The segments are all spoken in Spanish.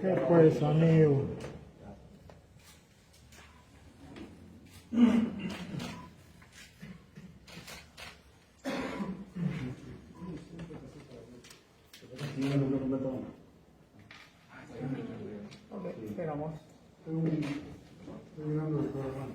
¿Qué pues, amigo? Ok, esperamos. Estoy mirando el programa.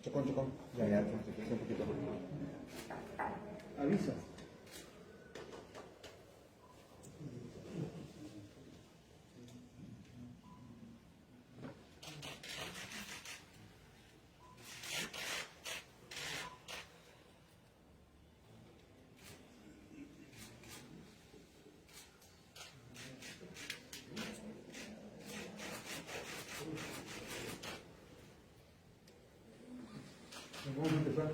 Chocón. Ya, un poquito. Avisa. Vamos a empezar.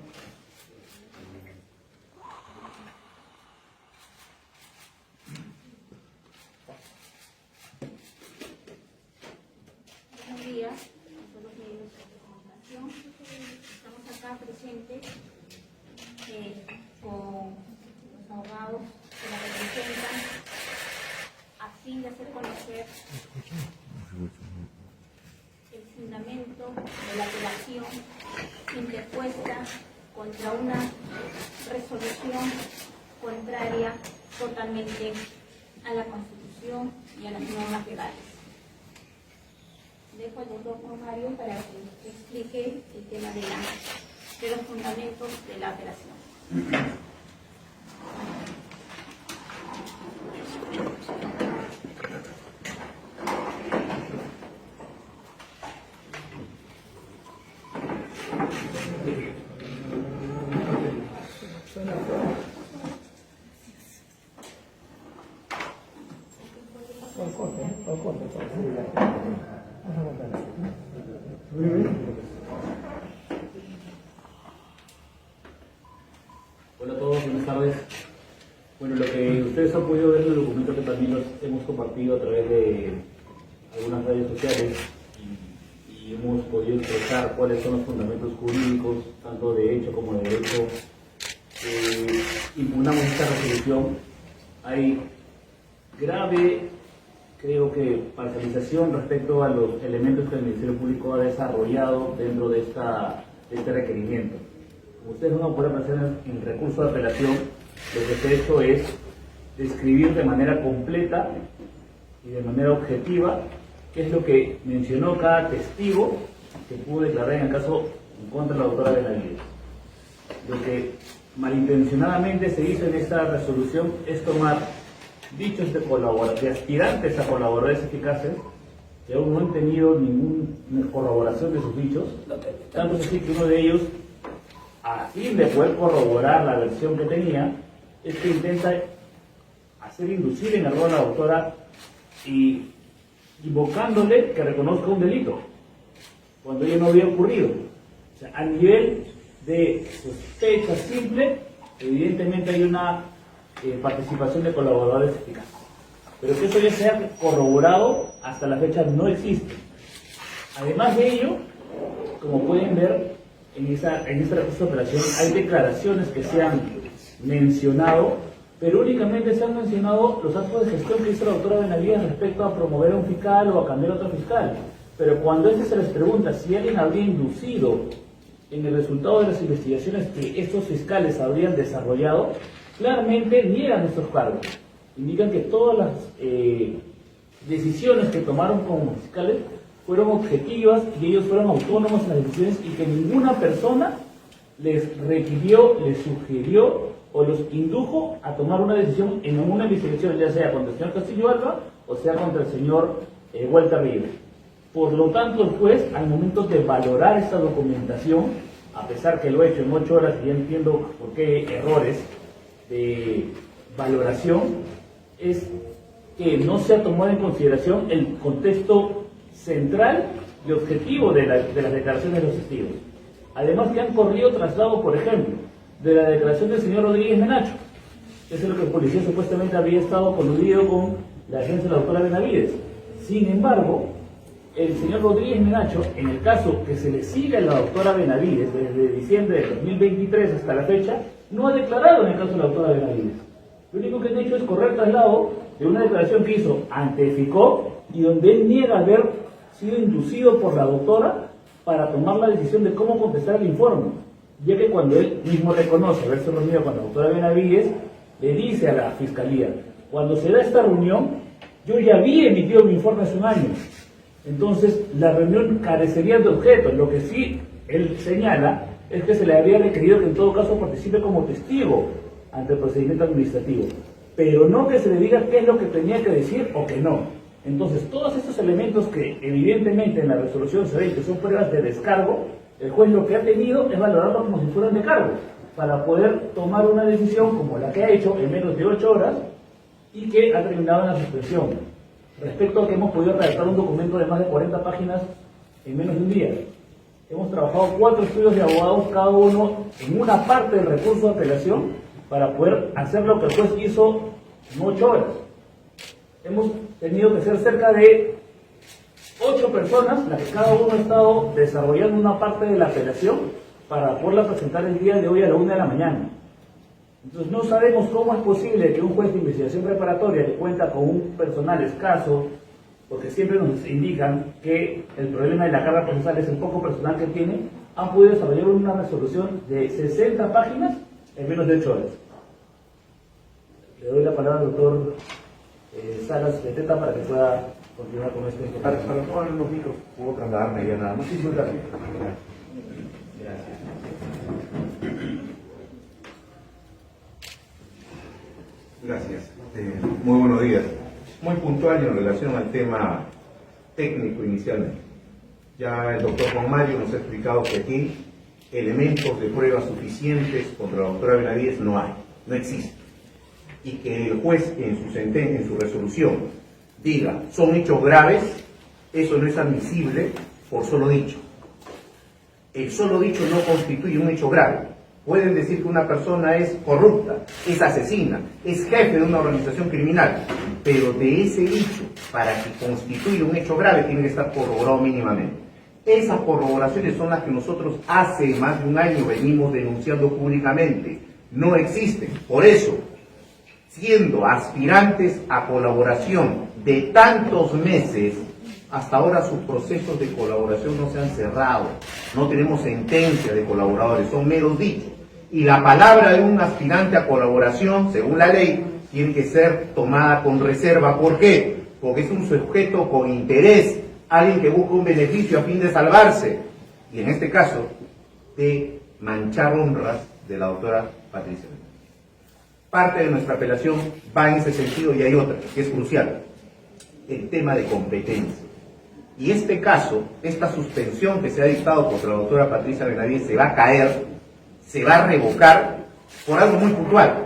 Buenos días a todos los medios de comunicación. Estamos acá presentes con los abogados que la representan a fin de hacer conocer el fundamento de la apelación interpuesta contra una resolución contraria totalmente a la Constitución y a las normas legales. Dejo al doctor Juan Mario para que explique el tema de los fundamentos de la apelación. Hola a todos, buenas tardes. Bueno, lo que ustedes han podido ver en el documento que también los hemos compartido a través de algunas redes sociales y hemos podido expresar cuáles son los fundamentos jurídicos, tanto de hecho como de derecho. Impugnamos esta resolución. Hay grave, creo que, parcialización respecto a los elementos que el Ministerio Público ha desarrollado dentro de este requerimiento. Como ustedes van a poder apreciar en el recurso de apelación, lo que se ha hecho es describir de manera completa y de manera objetiva qué es lo que mencionó cada testigo que pudo declarar en el caso en contra de la doctora Benavides. Lo que malintencionadamente se hizo en esta resolución es tomar dichos de aspirantes a colaboradores eficaces que aún no han tenido ninguna corroboración de sus dichos, tanto es así que uno de ellos, a fin de poder corroborar la versión que tenía, es que intenta hacer inducir en error a la doctora y invocándole que reconozca un delito, cuando ello no había ocurrido. O sea, a nivel de sospecha simple, evidentemente hay una participación de colaboradores eficaces. Pero que eso ya sea corroborado, hasta la fecha no existe. Además de ello, como pueden ver, en esta recurso de operación hay declaraciones que se han mencionado, pero únicamente se han mencionado los actos de gestión que hizo la doctora Benavides respecto a promover a un fiscal o a cambiar a otro fiscal. Pero cuando se les pregunta si alguien habría inducido en el resultado de las investigaciones que estos fiscales habrían desarrollado, claramente niegan estos cargos. Indican que todas las decisiones que tomaron como fiscales fueron objetivas y ellos fueron autónomos en las decisiones y que ninguna persona les requirió, les sugirió o los indujo a tomar una decisión en una investigación, ya sea contra el señor Castillo Alba o sea contra el señor Walter Ríos. Por lo tanto, el juez, al momento de valorar esta documentación, a pesar que lo he hecho en 8 horas y ya entiendo por qué errores de valoración, es que no se ha tomado en consideración el contexto central y objetivo de las declaraciones de los testigos. Además que han corrido traslado, por ejemplo, de la declaración del señor Rodríguez Menacho. Eso es lo que el policía supuestamente había estado coludido con la agencia de la doctora Benavides. Sin embargo, el señor Rodríguez Menacho, en el caso que se le sigue a la doctora Benavides desde diciembre de 2023 hasta la fecha, no ha declarado en el caso de la doctora Benavides. Lo único que han hecho es correr traslado de una declaración que hizo ante FICOP y donde él niega haber sido inducido por la doctora para tomar la decisión de cómo contestar el informe, ya que cuando él mismo reconoce haberse reunido con la doctora Benavides, le dice a la fiscalía: cuando se da esta reunión, yo ya había emitido mi informe hace un año. Entonces, la reunión carecería de objeto. Lo que sí él señala es que se le habría requerido que en todo caso participe como testigo ante el procedimiento administrativo, pero no que se le diga qué es lo que tenía que decir o que no. Entonces, todos estos elementos que evidentemente en la resolución se ven que son pruebas de descargo, el juez lo que ha tenido es valorarlo como si fueran de cargo, para poder tomar una decisión como la que ha hecho en menos de 8 horas y que ha terminado en la suspensión. Respecto a que hemos podido redactar un documento de más de 40 páginas en menos de un día. Hemos trabajado 4 estudios de abogados, cada uno en una parte del recurso de apelación, para poder hacer lo que el juez hizo en 8 horas. Hemos tenido que ser cerca de 8 personas, las que cada uno ha estado desarrollando una parte de la apelación para poderla presentar el día de hoy a la 1 de la mañana. Entonces no sabemos cómo es posible que un juez de investigación preparatoria que cuenta con un personal escaso, porque siempre nos indican que el problema de la carga procesal es el poco personal que tiene, han podido desarrollar una resolución de 60 páginas en menos de 8 horas. Le doy la palabra al doctor Salas Beteta para que pueda continuar con este. Para tomar los micros, puedo trasladarme ya nada más. Sí, gracias. Gracias. Muy buenos días. Muy puntual y en relación al tema técnico inicialmente. Ya el doctor Juan Mario nos ha explicado que aquí elementos de pruebas suficientes contra la doctora Benavides no hay, no existen. Y que el juez en su sentencia, en su resolución, diga son hechos graves, eso no es admisible por solo dicho. El solo dicho no constituye un hecho grave. Pueden decir que una persona es corrupta, es asesina, es jefe de una organización criminal, pero de ese dicho, para que constituya un hecho grave, tiene que estar corroborado mínimamente. Esas corroboraciones son las que nosotros hace más de un año venimos denunciando públicamente. No existen. Por eso, siendo aspirantes a colaboración de tantos meses, hasta ahora sus procesos de colaboración no se han cerrado. No tenemos sentencia de colaboradores, son meros dichos. Y la palabra de un aspirante a colaboración, según la ley, tiene que ser tomada con reserva. ¿Por qué? Porque es un sujeto con interés, alguien que busca un beneficio a fin de salvarse. Y en este caso, de manchar honras de la doctora Patricia. Parte de nuestra apelación va en ese sentido y hay otra, que es crucial. El tema de competencia. Y este caso, esta suspensión que se ha dictado contra la doctora Patricia Benavides se va a caer, se va a revocar por algo muy puntual.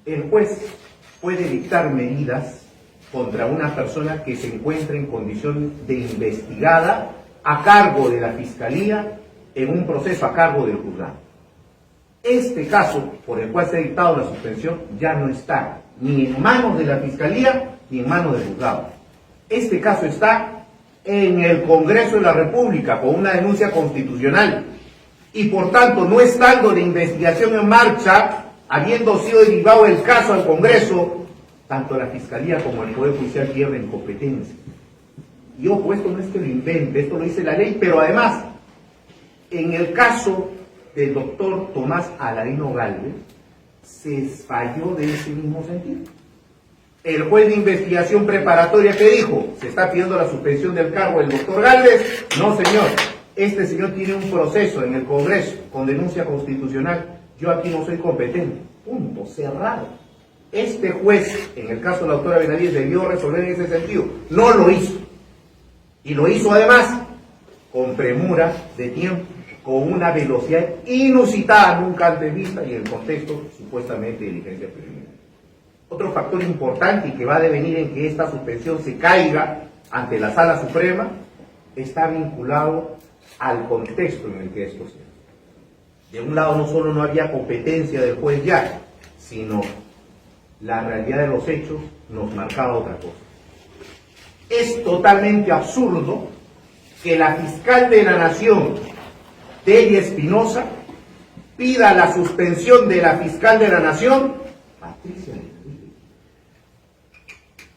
El juez puede dictar medidas contra una persona que se encuentre en condición de investigada a cargo de la Fiscalía en un proceso a cargo del juzgado. Este caso, por el cual se ha dictado la suspensión, ya no está ni en manos de la Fiscalía ni en manos del juzgado. Este caso está en el Congreso de la República con una denuncia constitucional y por tanto, no estando la investigación en marcha, habiendo sido derivado el caso al Congreso, tanto la Fiscalía como el Poder Judicial pierden competencia. Y ojo, esto no es que lo invente, esto lo dice la ley, pero además En el caso del doctor Tomás Aladino Gálvez, se falló de ese mismo sentido. El juez de investigación preparatoria, ¿qué dijo? ¿Se está pidiendo la suspensión del cargo del doctor Gálvez? No, señor. Este señor tiene un proceso en el Congreso con denuncia constitucional. Yo aquí no soy competente. Punto. Cerrado. Este juez, en el caso de la doctora Benavides, debió resolver en ese sentido. No lo hizo. Y lo hizo además con premura de tiempo, con una velocidad inusitada, nunca antes vista, y en el contexto supuestamente de diligencia preliminar. Otro factor importante y que va a devenir en que esta suspensión se caiga ante la Sala Suprema está vinculado al contexto en el que esto se da. De un lado, no solo no había competencia del juez ya, sino la realidad de los hechos nos marcaba otra cosa. Es totalmente absurdo que la fiscal de la Nación, Delia Espinosa, pida la suspensión de la fiscal de la Nación, Patricia Benavides.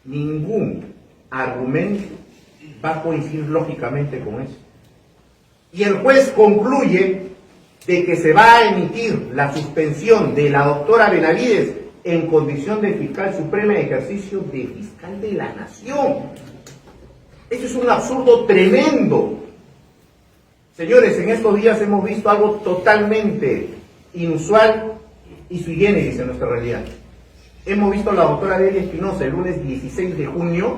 Ningún argumento va a coincidir lógicamente con eso. Y el juez concluye de que se va a emitir la suspensión de la doctora Benavides en condición de fiscal suprema en ejercicio de fiscal de la Nación. Eso es un absurdo tremendo. Señores, en estos días hemos visto algo totalmente inusual y sui generis en nuestra realidad. Hemos visto a la doctora Delia Espinosa el lunes 16 de junio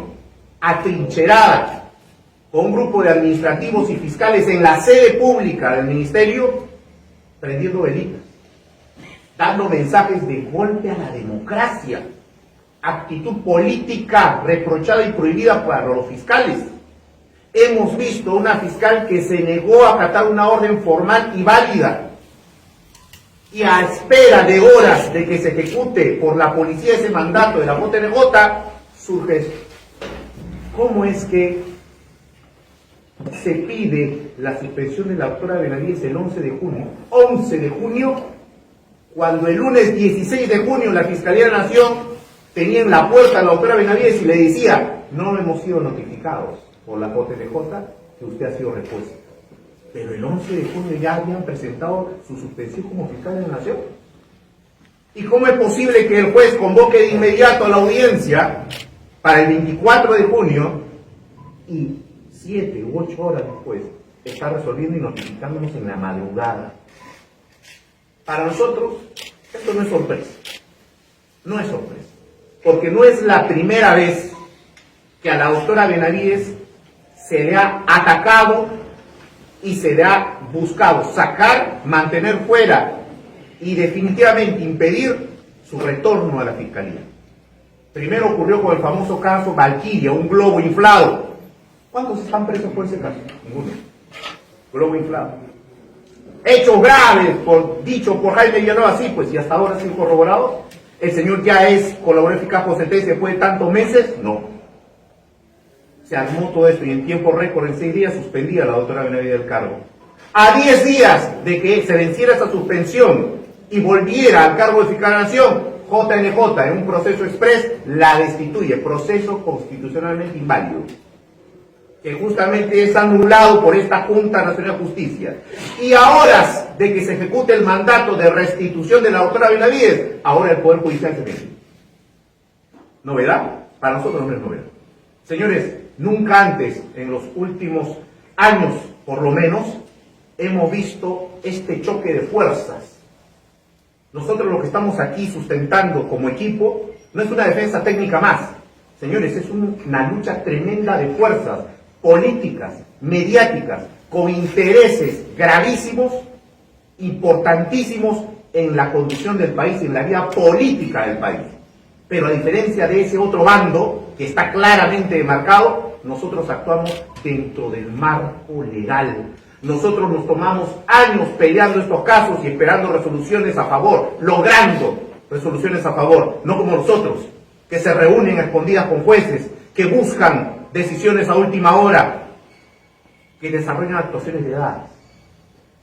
atrincherada con un grupo de administrativos y fiscales en la sede pública del ministerio, prendiendo velitas, dando mensajes de golpe a la democracia, actitud política reprochada y prohibida para los fiscales. Hemos visto una fiscal que se negó a acatar una orden formal y válida, y a espera de horas de que se ejecute por la policía ese mandato de la JNJ, surge esto. ¿Cómo es que se pide la suspensión de la doctora Benavides el 11 de junio? 11 de junio, cuando el lunes 16 de junio la Fiscalía de la Nación tenía en la puerta a la doctora Benavides y le decía: no hemos sido notificados por la JNJ que usted ha sido repuesta. Pero el 11 de junio ya habían presentado su suspensión como fiscal de la Nación. ¿Y cómo es posible que el juez convoque de inmediato a la audiencia para el 24 de junio y 7 u 8 horas después está resolviendo y notificándonos en la madrugada? Para nosotros esto no es sorpresa. No es sorpresa. Porque no es la primera vez que a la doctora Benavides se le ha atacado y se le ha buscado sacar, mantener fuera y definitivamente impedir su retorno a la Fiscalía. Primero ocurrió con el famoso caso Valquiria, un globo inflado. ¿Cuántos están presos por ese caso? Ninguno. Globo inflado. Hechos graves, dicho por Jaime Villanueva, sí, pues, y hasta ahora sin corroborados. ¿El señor ya es colaborador eficaz por sentencia después de tantos meses? No. Se armó todo esto y en tiempo récord, en 6 días, suspendía a la doctora Benavides del cargo. A 10 días de que se venciera esa suspensión y volviera al cargo de fiscal de la Nación, JNJ, en un proceso express, la destituye, proceso constitucionalmente inválido, que justamente es anulado por esta Junta Nacional de Justicia. Y a horas de que se ejecute el mandato de restitución de la doctora Benavides, ahora el Poder Judicial se mete. ¿Novedad? Para nosotros no es novedad. Señores, nunca antes, en los últimos años por lo menos, hemos visto este choque de fuerzas. Nosotros lo que estamos aquí sustentando como equipo no es una defensa técnica más. Señores, es una lucha tremenda de fuerzas políticas, mediáticas, con intereses gravísimos, importantísimos en la conducción del país, en la vida política del país. Pero a diferencia de ese otro bando, que está claramente demarcado, nosotros actuamos dentro del marco legal. Nosotros nos tomamos años peleando estos casos y esperando resoluciones a favor, logrando resoluciones a favor, no como los otros, que se reúnen a escondidas con jueces, que buscan decisiones a última hora, que desarrollan actuaciones de edad.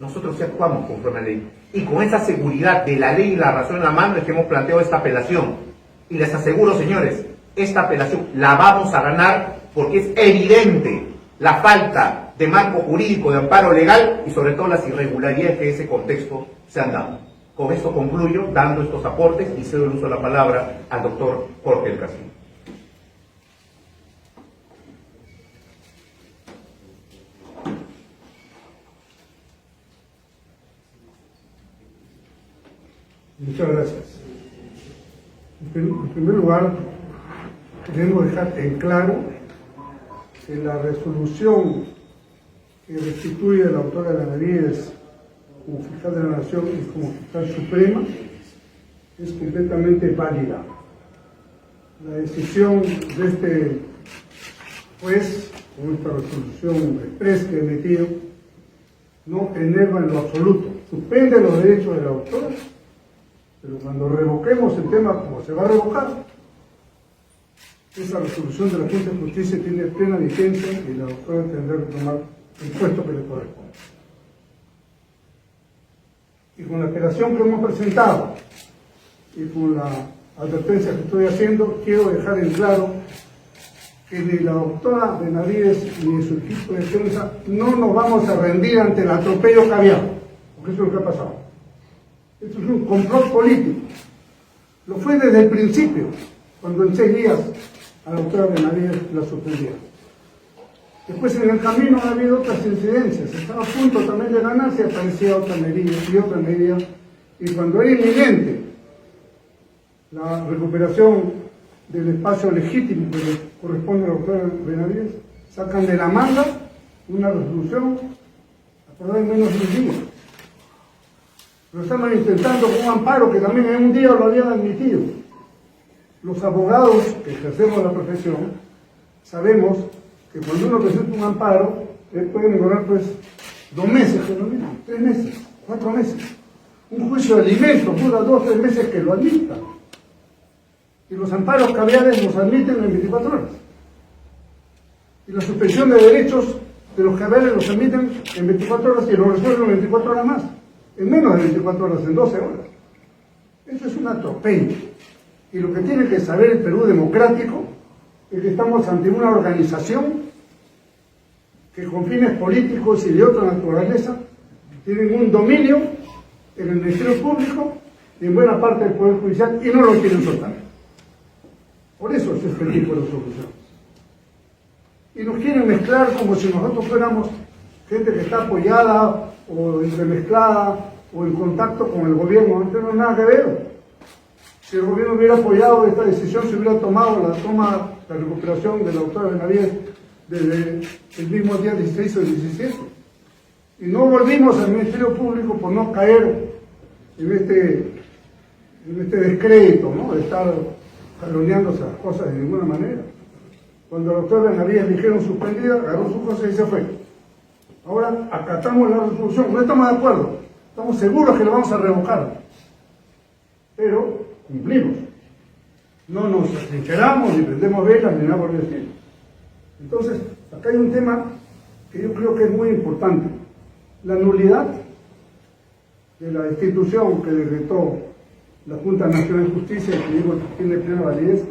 Nosotros sí actuamos conforme a la ley. Y con esa seguridad de la ley y la razón en la mano es que hemos planteado esta apelación. Y les aseguro, señores, esta apelación la vamos a ganar porque es evidente la falta de marco jurídico, de amparo legal y sobre todo las irregularidades que en ese contexto se han dado. Con esto concluyo dando estos aportes y cedo el uso de la palabra al doctor Jorge del Castillo. Muchas gracias. En primer lugar, queremos dejar en claro que la resolución que restituye a la autora Benavides como fiscal de la Nación y como fiscal suprema es completamente válida. La decisión de este juez, con esta resolución expresa que ha emitido, no enerva en lo absoluto, suspende los derechos de la autora, pero cuando revoquemos el tema, como se va a revocar, esa resolución de la Junta de Justicia tiene plena vigencia y la autora tendrá que tomar el puesto que le corresponde. Y con la apelación que hemos presentado y con la advertencia que estoy haciendo, quiero dejar en claro que ni la doctora Benavides ni su equipo de defensa no nos vamos a rendir ante el atropello que había, porque eso es lo que ha pasado. Esto es un complot político. Lo fue desde el principio, cuando en 6 días a la doctora Benavides la suspendieron. Después en el camino ha habido otras incidencias. Estaba a punto también de ganarse, aparecía otra medida y otra medida. Y cuando era inminente la recuperación del espacio legítimo que le corresponde a la doctora Benavides, sacan de la manga una resolución aprobada en menos de un día. Lo estamos intentando con un amparo que también en un día lo habían admitido. Los abogados que ejercemos la profesión sabemos que cuando uno presenta un amparo, pueden demorar pues 2 meses, que lo mismo, 3 meses, 4 meses. Un juicio de alimentos dura 2 o 3 meses que lo admita. Y los amparos caviares los admiten en 24 horas. Y la suspensión de derechos de los caviares los admiten en 24 horas y lo resuelven en 24 horas más. En menos de 24 horas, en 12 horas. Eso es un atropello. Y lo que tiene que saber el Perú democrático es que estamos ante una organización que con fines políticos y de otra naturaleza tienen un dominio en el Ministerio Público y en buena parte del Poder Judicial y no lo quieren soltar. Por eso es este tipo de soluciones. Y nos quieren mezclar como si nosotros fuéramos gente que está apoyada o entremezclada o en contacto con el gobierno. No tenemos nada que ver. Si el gobierno hubiera apoyado esta decisión, se hubiera tomado la recuperación de la doctora Benavides desde el mismo día 16 o 17. Y no volvimos al Ministerio Público por no caer en este descrédito, ¿no? De estar jaloneándose las cosas de ninguna manera. Cuando la doctora Benavides dijeron suspendida, agarró sus cosas y se fue. Ahora acatamos la resolución, no estamos de acuerdo, estamos seguros que la vamos a revocar, pero cumplimos. No nos atrincheramos, ni prendemos velas, ni nada por el estilo. Entonces, acá hay un tema que yo creo que es muy importante. La nulidad de la institución que decretó la Junta Nacional de Justicia, que digo que tiene plena validez,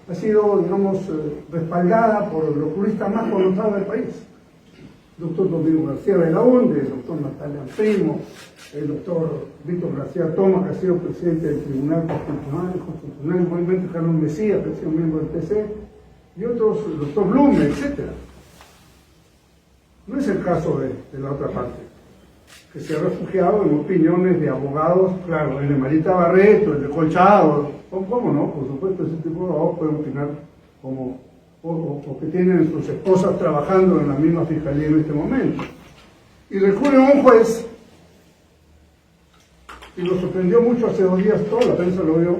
ha sido, digamos, respaldada por los juristas más connotados del país. El doctor Domingo García Belaúnde, el doctor Natalia Primo, el doctor Víctor García Toma, que ha sido presidente del Tribunal Constitucional, igualmente Carlos Mesías, que ha sido miembro del TC, y otros, el doctor Blume, etc. No es el caso de la otra parte, que se ha refugiado en opiniones de abogados, claro, el de Marita Barreto, el de Colchado, ¿cómo no? Por supuesto, ese tipo de abogados pueden opinar como o que tienen sus esposas trabajando en la misma fiscalía en este momento. Y recurren a un juez, y lo sorprendió mucho hace 2 días, toda la prensa lo vio,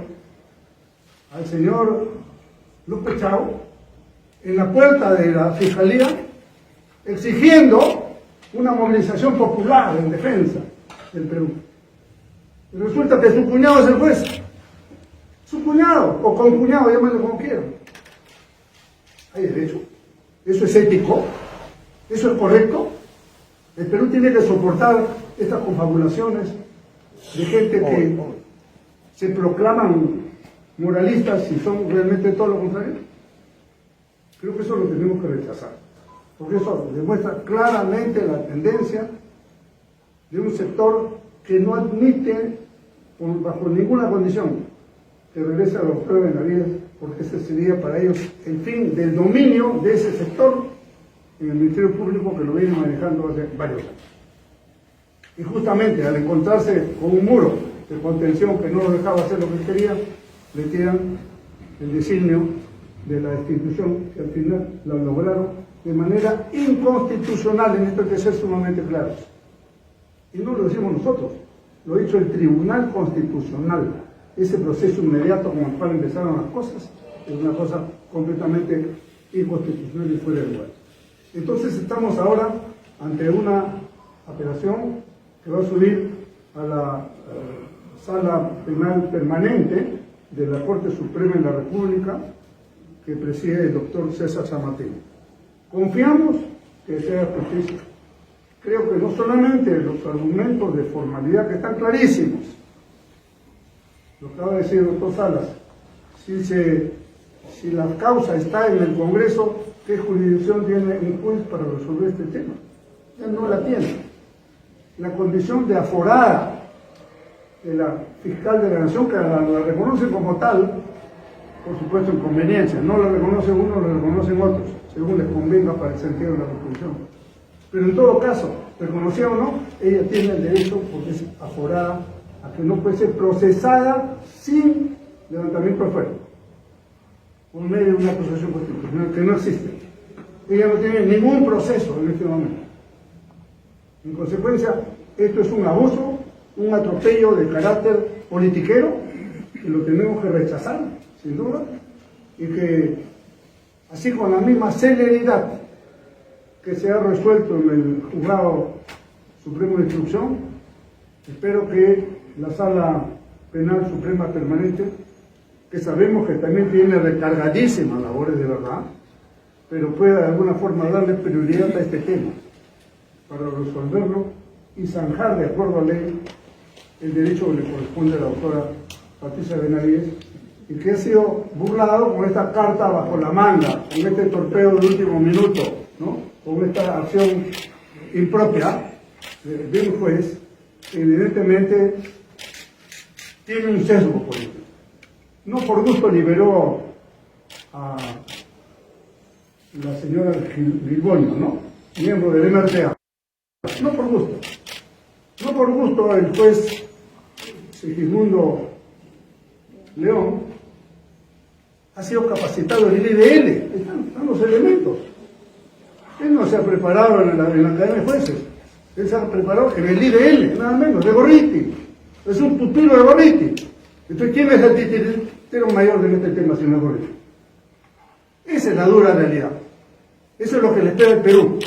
al señor López Chao, en la puerta de la fiscalía, exigiendo una movilización popular en defensa del Perú. Y resulta que su cuñado es el juez. Su cuñado, o concuñado, llámalo como quieran. Hay derecho. Eso es ético. Eso es correcto. El Perú tiene que soportar estas confabulaciones de gente que se proclaman moralistas y son realmente todo lo contrario. Creo que eso lo tenemos que rechazar. porque eso demuestra claramente la tendencia de un sector que no admite bajo ninguna condición que regrese a la doctora Benavides, porque ese sería para ellos el fin del dominio de ese sector en el Ministerio Público, que lo viene manejando hace varios años. Y justamente al encontrarse con un muro de contención que no lo dejaba hacer lo que quería, le tiran el designio de la destitución, que al final lo lograron de manera inconstitucional. En esto hay que ser sumamente claros. Y no lo decimos nosotros, lo ha dicho el Tribunal Constitucional. Ese proceso inmediato con el cual empezaron las cosas es una cosa completamente inconstitucional y fuera de lugar. Entonces estamos ahora ante una apelación que va a subir a la Sala Penal Permanente de la Corte Suprema de la República, que preside el doctor César San Martín. Confiamos que sea justicia. Creo que no solamente los argumentos de formalidad, que están clarísimos, lo acaba de decir el doctor Salas, si la causa está en el Congreso, ¿qué jurisdicción tiene un juez para resolver este tema? Él no la tiene. La condición de aforada de la fiscal de la Nación, que la reconoce como tal, por supuesto en conveniencia, no la reconoce uno, la reconocen otros, según les convenga para el sentido de la Constitución. Pero en todo caso, reconocida o no, ella tiene el derecho, porque es aforada, a que no puede ser procesada sin levantamiento de fuero, por medio de una acusación constitucional que no existe. Ella no tiene ningún proceso en este momento. En consecuencia, esto es un abuso, un atropello de carácter politiquero, que lo tenemos que rechazar, sin duda, y que, así con la misma celeridad que se ha resuelto en el Juzgado Supremo de Instrucción, espero que la Sala Penal Suprema Permanente, que sabemos que también tiene recargadísimas labores de verdad, pero pueda de alguna forma darle prioridad a este tema, para resolverlo y zanjar de acuerdo a ley el derecho que le corresponde a la doctora Patricia Benavides, y que ha sido burlado con esta carta bajo la manga, con este torpeo de último minuto, ¿no? Con esta acción impropia de un juez que evidentemente tiene un sesgo político. No por gusto liberó a la señora Gilboño, ¿no? Miembro del MRTA. No por gusto. No por gusto el juez Sigismundo León ha sido capacitado en el IDL. Están los elementos. Él no se ha preparado en la Academia de Jueces. Él se ha preparado en el IDL, nada menos, de Gorriti. Es un pupilo de Gorriti. Entonces, ¿quién es el titiritero mayor de este tema, señor Gorriti? Esa es la dura realidad. Eso es lo que le espera el Perú.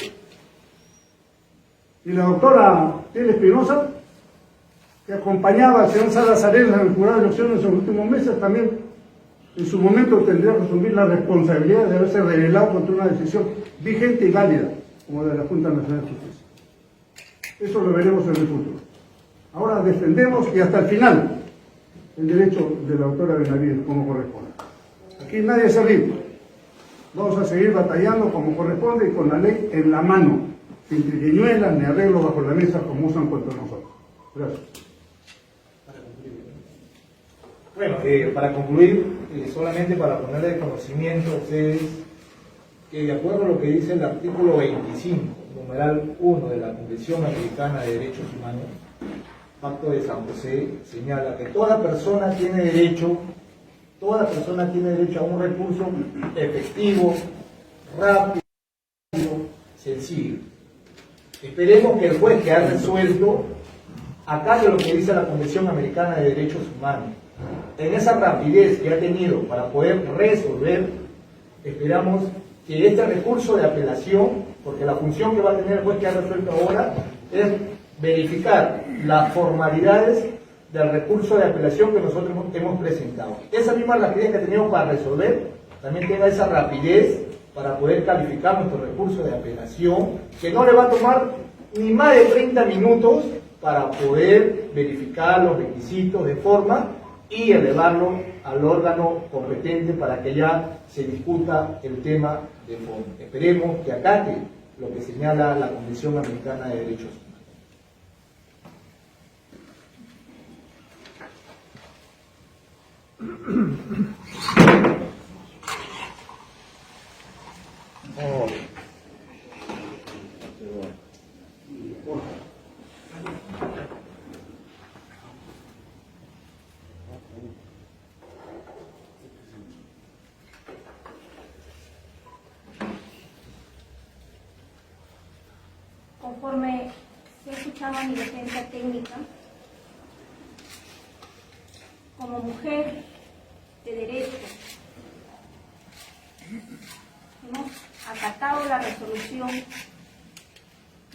Y la doctora Tel Espinosa, que acompañaba al señor Salas Arenas en el jurado de elecciones en los últimos meses, también en su momento tendría que asumir la responsabilidad de haberse rebelado contra una decisión vigente y válida, como de la Junta Nacional de Justicia. Eso lo veremos en el futuro. Ahora defendemos y hasta el final el derecho de la doctora Benavides como corresponde. Aquí nadie se rinde. Vamos a seguir batallando como corresponde y con la ley en la mano, sin triquiñuelas ni arreglos bajo la mesa como usan contra nosotros. Gracias. Bueno, para concluir, solamente para ponerle de conocimiento a ustedes que de acuerdo a lo que dice el artículo 25, numeral 1 de la Convención Americana de Derechos Humanos, Pacto de San José, señala que toda persona tiene derecho a un recurso efectivo, rápido, sencillo. Esperemos que el juez que ha resuelto acate lo que dice la Convención Americana de Derechos Humanos. En esa rapidez que ha tenido para poder resolver, esperamos que este recurso de apelación, porque la función que va a tener el juez que ha resuelto ahora es verificar las formalidades del recurso de apelación que nosotros hemos presentado. Esa misma rapidez que tenemos para resolver, también tenga esa rapidez para poder calificar nuestro recurso de apelación, que no le va a tomar ni más de 30 minutos para poder verificar los requisitos de forma y elevarlo al órgano competente para que ya se discuta el tema de fondo. Esperemos que acate lo que señala la Convención Americana de Derechos Humanos. Conforme se escuchaba mi defensa técnica, como mujer de derecho, hemos acatado la resolución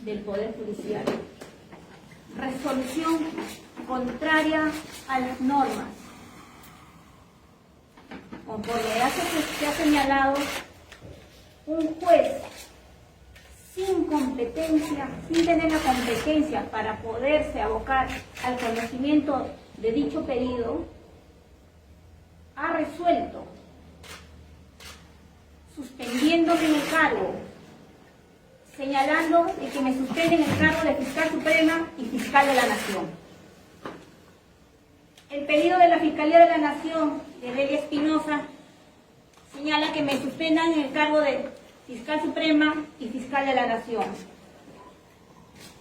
del Poder Judicial. Resolución contraria a las normas. Conforme se ha señalado, un juez sin competencia, sin tener la competencia para poderse abocar al conocimiento de dicho pedido, ha resuelto suspendiéndome en el cargo, señalando de que me suspenden el cargo de Fiscal Suprema y Fiscal de la Nación. El pedido de la Fiscalía de la Nación, de Delia Espinosa, señala que me suspendan en el cargo de Fiscal Suprema y Fiscal de la Nación.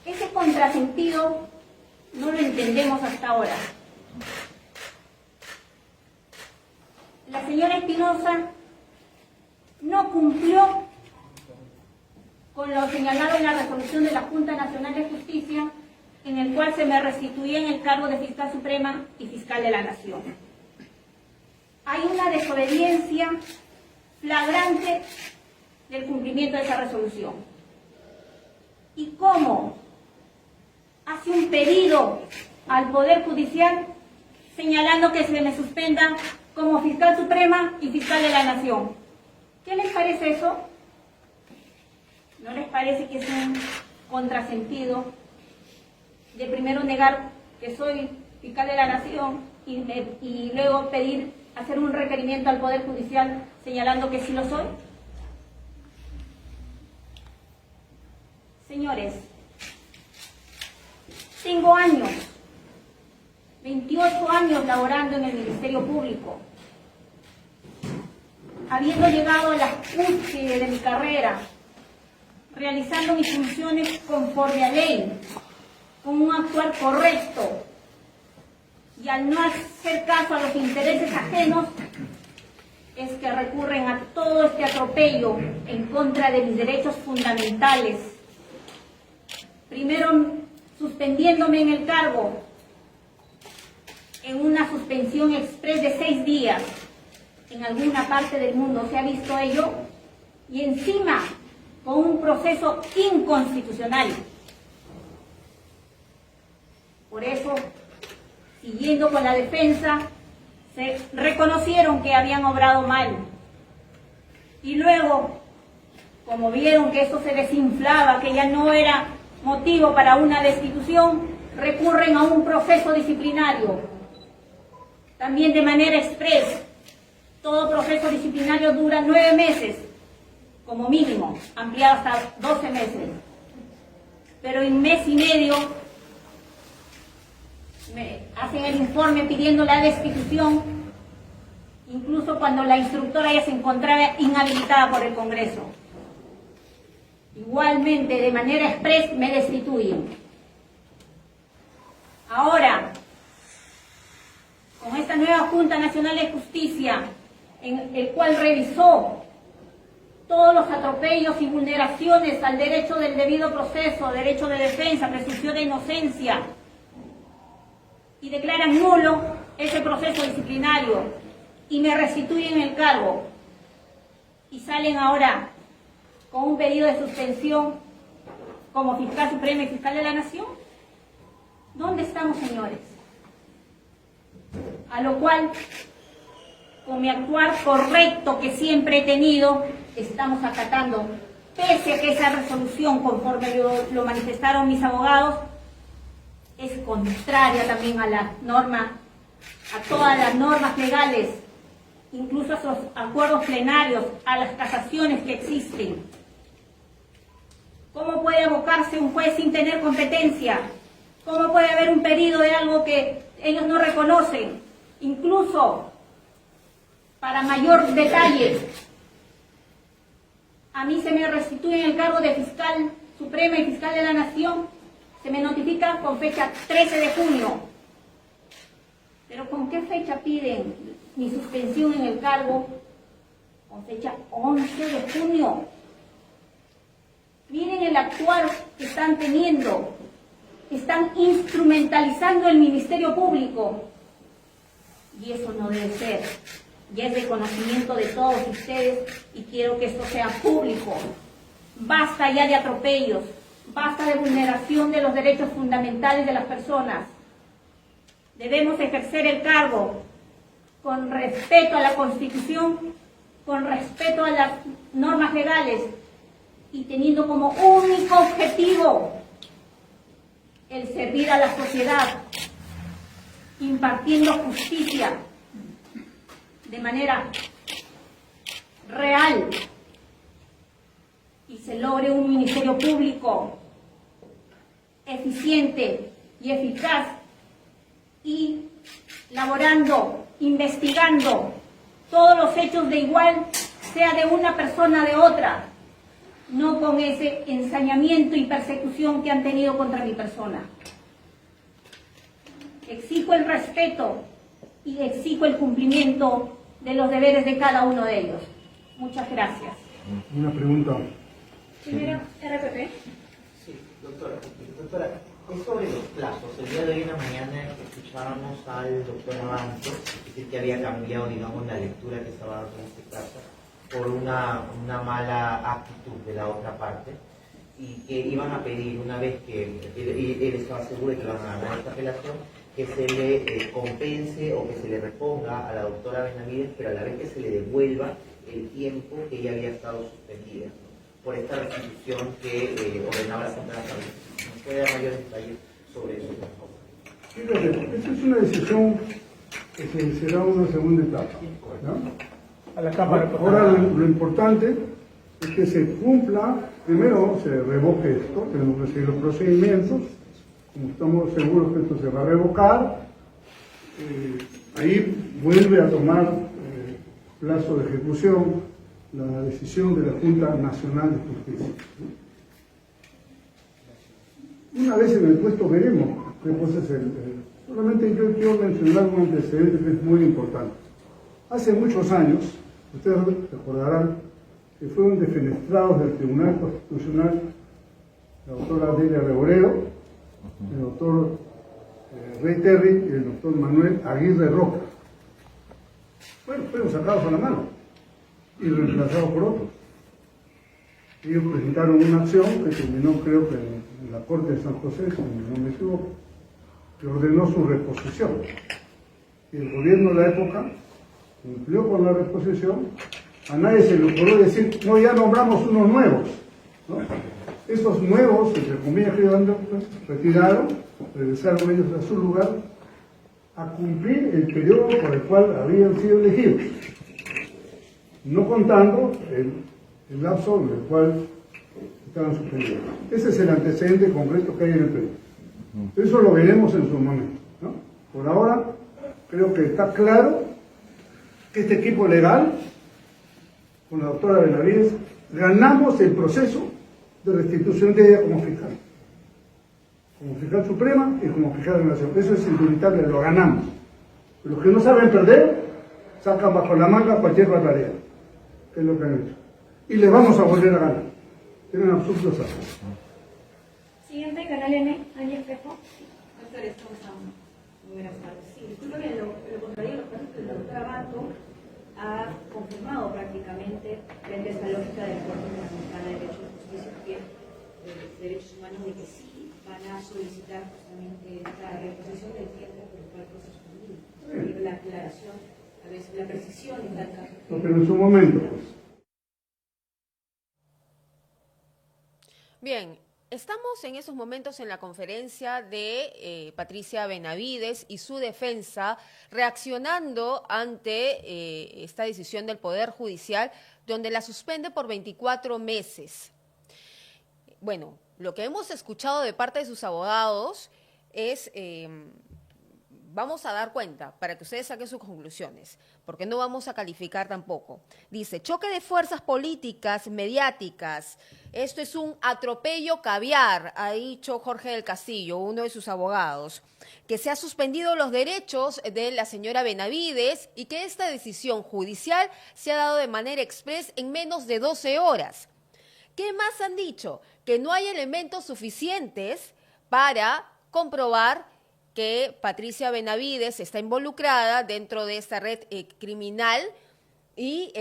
Ese contrasentido no lo entendemos hasta ahora. La señora Espinosa no cumplió con lo señalado en la resolución de la Junta Nacional de Justicia, en el cual se me restituía en el cargo de Fiscal Suprema y Fiscal de la Nación. Hay una desobediencia flagrante del cumplimiento de esa resolución. ¿Y cómo hace un pedido al Poder Judicial señalando que se me suspenda como Fiscal Suprema y Fiscal de la Nación? ¿Qué les parece eso? ¿No les parece que es un contrasentido de primero negar que soy Fiscal de la Nación y luego hacer un requerimiento al Poder Judicial señalando que sí lo soy? Señores, tengo años, 28 años laborando en el Ministerio Público, habiendo llegado a la cúspide de mi carrera, realizando mis funciones conforme a ley, con un actuar correcto, y al no hacer caso a los intereses ajenos, es que recurren a todo este atropello en contra de mis derechos fundamentales. Primero suspendiéndome en el cargo, en una suspensión exprés de 6 días, en alguna parte del mundo se ha visto ello, y encima con un proceso inconstitucional. Por eso, siguiendo con la defensa, se reconocieron que habían obrado mal. Y luego, como vieron que eso se desinflaba, que ya no era motivo para una destitución, recurren a un proceso disciplinario. También de manera exprés. Todo proceso disciplinario dura 9 meses, como mínimo, ampliado hasta 12 meses. Pero en mes y medio me hacen el informe pidiendo la destitución, incluso cuando la instructora ya se encontraba inhabilitada por el Congreso. Igualmente, de manera exprés, me destituyen. Ahora, con esta nueva Junta Nacional de Justicia, en el cual revisó todos los atropellos y vulneraciones al derecho del debido proceso, derecho de defensa, presunción de inocencia, y declaran nulo ese proceso disciplinario y me restituyen el cargo, y salen ahora con un pedido de suspensión como Fiscal Suprema y Fiscal de la Nación. ¿Dónde estamos, señores? A lo cual, con mi actuar correcto que siempre he tenido, estamos acatando, pese a que esa resolución, conforme lo manifestaron mis abogados, es contraria también a la norma, a todas las normas legales, incluso a esos acuerdos plenarios, a las casaciones que existen. ¿Cómo puede abocarse un juez sin tener competencia? ¿Cómo puede haber un pedido de algo que ellos no reconocen? Incluso, para mayor detalle, a mí se me restituye el cargo de fiscal suprema y fiscal de la Nación, se me notifica con fecha 13 de junio. Pero ¿con qué fecha piden mi suspensión en el cargo? Con fecha 11 de junio. Miren el actuar que están teniendo. Están instrumentalizando el Ministerio Público. Y eso no debe ser. Ya es de conocimiento de todos ustedes y quiero que esto sea público. Basta ya de atropellos. Basta de vulneración de los derechos fundamentales de las personas. Debemos ejercer el cargo con respeto a la Constitución, con respeto a las normas legales y teniendo como único objetivo el servir a la sociedad, impartiendo justicia de manera real y se logre un ministerio público eficiente y eficaz y laborando, investigando todos los hechos de igual, sea de una persona de otra, no con ese ensañamiento y persecución que han tenido contra mi persona. Exijo el respeto y exijo el cumplimiento de los deberes de cada uno de ellos. Muchas gracias. Una pregunta. Primero, RPP. Sí, doctora, es sobre los plazos. El día de hoy en la mañana escuchábamos al doctor Avanzo decir que había cambiado, digamos, la lectura que estaba dando en este caso por una mala actitud de la otra parte y que iban a pedir, una vez que él estaba seguro de que iban a ganar esta apelación, que se le compense o que se le reponga a la doctora Benavides, pero a la vez que se le devuelva el tiempo que ella había estado suspendida, ¿no?, por esta restitución que ordenaba la Junta Nacional. ¿Nos puede dar mayores detalles sobre eso, por favor? Fíjate, esta es una decisión que se será una segunda etapa, ¿no? A la Cámara. Ahora lo importante es que se cumpla, primero se revoque esto, tenemos que seguir los procedimientos, como estamos seguros que esto se va a revocar, ahí vuelve a tomar plazo de ejecución la decisión de la Junta Nacional de Justicia. Una vez en el puesto veremos qué cosa es solamente yo quiero mencionar un antecedente que es muy importante. Hace muchos años, ustedes recordarán que fueron defenestrados del Tribunal Constitucional la doctora Delia Reboredo, el doctor Rey Terry y el doctor Manuel Aguirre Roca. Bueno, fueron sacados a la mano y reemplazados por otros. Ellos presentaron una acción que terminó, creo que en la Corte de San José, si no me equivoco, que ordenó su reposición. Y el gobierno de la época cumplió con la reposición. A nadie se le ocurrió decir, no, ya nombramos unos nuevos, ¿no? Esos nuevos, entre comillas, que iban retiraron, regresaron ellos a su lugar a cumplir el periodo por el cual habían sido elegidos, no contando el lapso en el cual estaban suspendidos. Ese es el antecedente concreto que hay en el Perú. Eso lo veremos en su momento, ¿no? Por ahora, creo que está claro que este equipo legal, con la doctora Benavides, ganamos el proceso de restitución de ella como fiscal suprema y como fiscal de la nación. Eso es indubitable, lo ganamos. Los que no saben perder, sacan bajo la manga cualquier barbaridad, que es lo que han hecho. Y les vamos a volver a ganar. Tienen absolutos actos. Siguiente, Canal N, Ángel Espejo. Doctores, ¿cómo estamos? Muy buenas tardes. Sí, disculpen lo contrario, lo que pasa es que el doctor Abato ha confirmado prácticamente, frente a esta lógica de la Corte Interamericana de Derechos de Justicia de Derechos Humanos, de que sí van a solicitar justamente la reposición del tiempo por el cual fue suspendido. La aclaración, a veces la precisión en tal caso. Pero en su momento, pues. Bien, estamos en esos momentos en la conferencia de Patricia Benavides y su defensa reaccionando ante esta decisión del Poder Judicial donde la suspende por 24 meses. bueno, lo que hemos escuchado de parte de sus abogados es, vamos a dar cuenta para que ustedes saquen sus conclusiones, porque no vamos a calificar tampoco. Dice, choque de fuerzas políticas, mediáticas, esto es un atropello caviar, ha dicho Jorge del Castillo, uno de sus abogados, que se ha suspendido los derechos de la señora Benavides y que esta decisión judicial se ha dado de manera express en menos de 12 horas. ¿Qué más han dicho? Que no hay elementos suficientes para comprobar que Patricia Benavides está involucrada dentro de esta red criminal y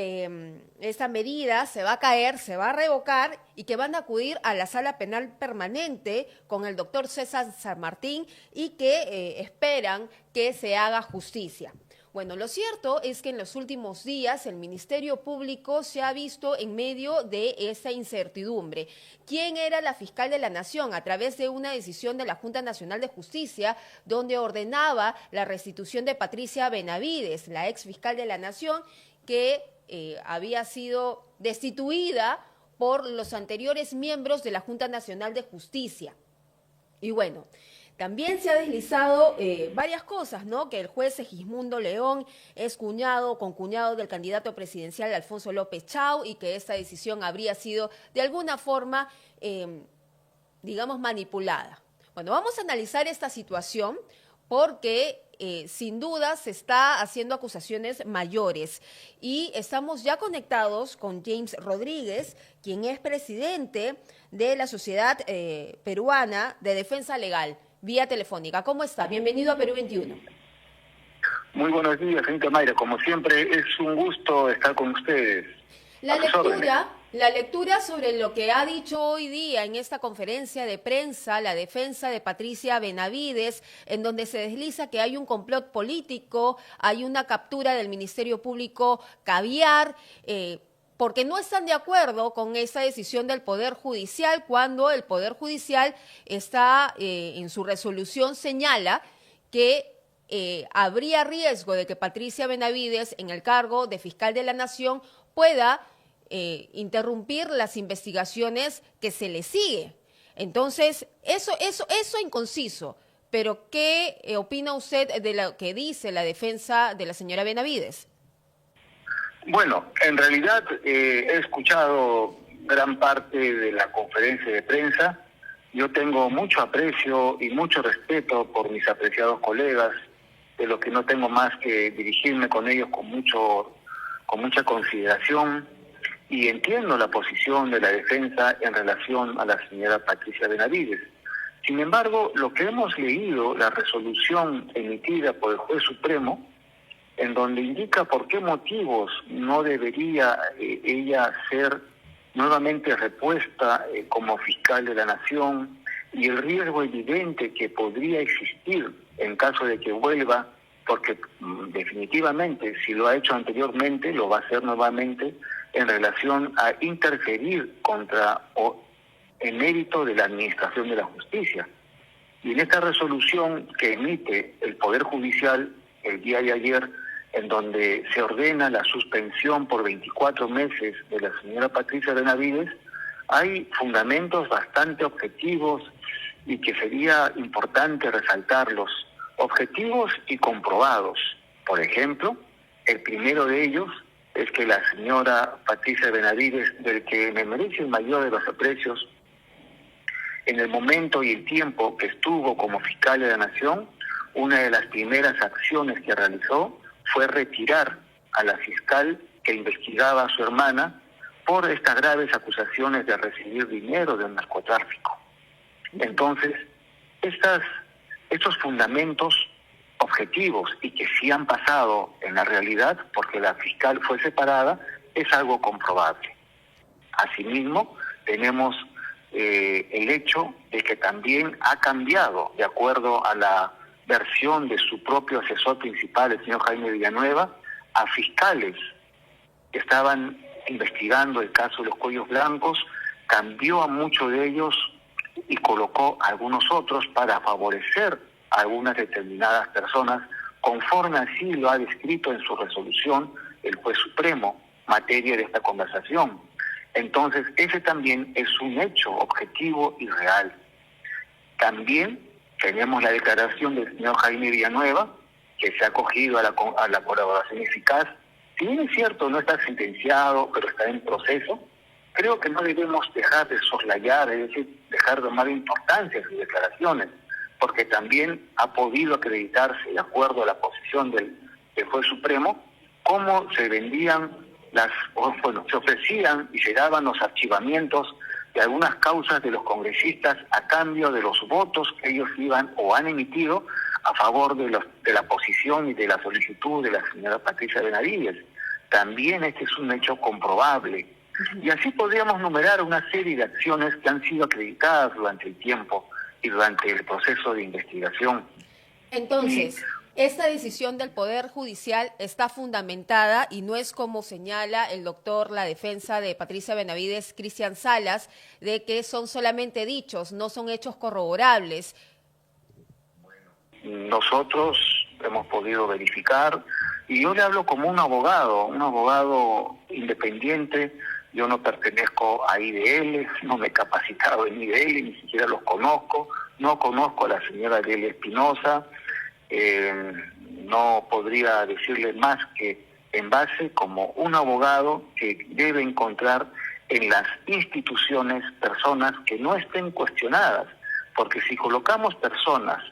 esta medida se va a caer, se va a revocar y que van a acudir a la sala penal permanente con el doctor César San Martín y que esperan que se haga justicia. Bueno, lo cierto es que en los últimos días el Ministerio Público se ha visto en medio de esa incertidumbre. ¿Quién era la fiscal de la Nación? A través de una decisión de la Junta Nacional de Justicia, donde ordenaba la restitución de Patricia Benavides, la ex fiscal de la Nación, que había sido destituida por los anteriores miembros de la Junta Nacional de Justicia. Y bueno, también se ha deslizado varias cosas, ¿no? Que el juez Segismundo León es concuñado del candidato presidencial Alfonso López Chau y que esta decisión habría sido de alguna forma, digamos, manipulada. Bueno, vamos a analizar esta situación porque sin duda se está haciendo acusaciones mayores y estamos ya conectados con James Rodríguez, quien es presidente de la Sociedad Peruana de Defensa Legal, vía telefónica. ¿Cómo está? Bienvenido a Perú 21. Muy buenos días, señorita Mayra. Como siempre, es un gusto estar con ustedes. La lectura sobre lo que ha dicho hoy día en esta conferencia de prensa la defensa de Patricia Benavides, en donde se desliza que hay un complot político, hay una captura del Ministerio Público caviar, porque no están de acuerdo con esa decisión del Poder Judicial, cuando el Poder Judicial está en su resolución señala que habría riesgo de que Patricia Benavides, en el cargo de fiscal de la Nación, pueda interrumpir las investigaciones que se le sigue. Entonces, eso inconciso. Pero, ¿qué opina usted de lo que dice la defensa de la señora Benavides? Bueno, en realidad he escuchado gran parte de la conferencia de prensa. Yo tengo mucho aprecio y mucho respeto por mis apreciados colegas, de lo que no tengo más que dirigirme con ellos con mucha consideración, y entiendo la posición de la defensa en relación a la señora Patricia Benavides. Sin embargo, lo que hemos leído, la resolución emitida por el juez supremo, en donde indica por qué motivos no debería ella ser nuevamente repuesta como fiscal de la Nación, y el riesgo evidente que podría existir en caso de que vuelva, porque definitivamente si lo ha hecho anteriormente, lo va a hacer nuevamente en relación a interferir contra o en mérito de la administración de la justicia. Y en esta resolución que emite el Poder Judicial el día de ayer, en donde se ordena la suspensión por 24 meses de la señora Patricia Benavides, hay fundamentos bastante objetivos y que sería importante resaltarlos, objetivos y comprobados. Por ejemplo, el primero de ellos es que la señora Patricia Benavides, del que me merece el mayor de los aprecios, en el momento y el tiempo que estuvo como fiscal de la Nación, una de las primeras acciones que realizó fue retirar a la fiscal que investigaba a su hermana por estas graves acusaciones de recibir dinero del narcotráfico. Entonces, estos fundamentos objetivos y que sí han pasado en la realidad porque la fiscal fue separada, es algo comprobable. Asimismo, tenemos el hecho de que también ha cambiado, de acuerdo a la versión de su propio asesor principal, el señor Jaime Villanueva, a fiscales que estaban investigando el caso de los cuellos blancos, cambió a muchos de ellos y colocó a algunos otros para favorecer a algunas determinadas personas, conforme así lo ha descrito en su resolución el juez supremo, materia de esta conversación. Entonces, ese también es un hecho objetivo y real. También tenemos la declaración del señor Jaime Villanueva, que se ha acogido a la colaboración eficaz. Si bien es cierto, no está sentenciado, pero está en proceso, creo que no debemos dejar de soslayar, es decir, dejar de dar importancia a sus declaraciones, porque también ha podido acreditarse, de acuerdo a la posición del juez supremo, cómo se vendían se ofrecían y llegaban los archivamientos de algunas causas de los congresistas a cambio de los votos que ellos iban o han emitido a favor de la posición y de la solicitud de la señora Patricia Benavides. También este es un hecho comprobable. Y así podríamos numerar una serie de acciones que han sido acreditadas durante el tiempo y durante el proceso de investigación. Entonces, esta decisión del Poder Judicial está fundamentada y no es como señala el doctor, la defensa de Patricia Benavides, Cristian Salas, de que son solamente dichos, no son hechos corroborables. Nosotros hemos podido verificar, y yo le hablo como un abogado independiente. Yo no pertenezco a IDL, no me he capacitado en IDL, ni siquiera los conozco, no conozco a la señora Delia Espinosa, no podría decirle más que en base como un abogado que debe encontrar en las instituciones personas que no estén cuestionadas, porque si colocamos personas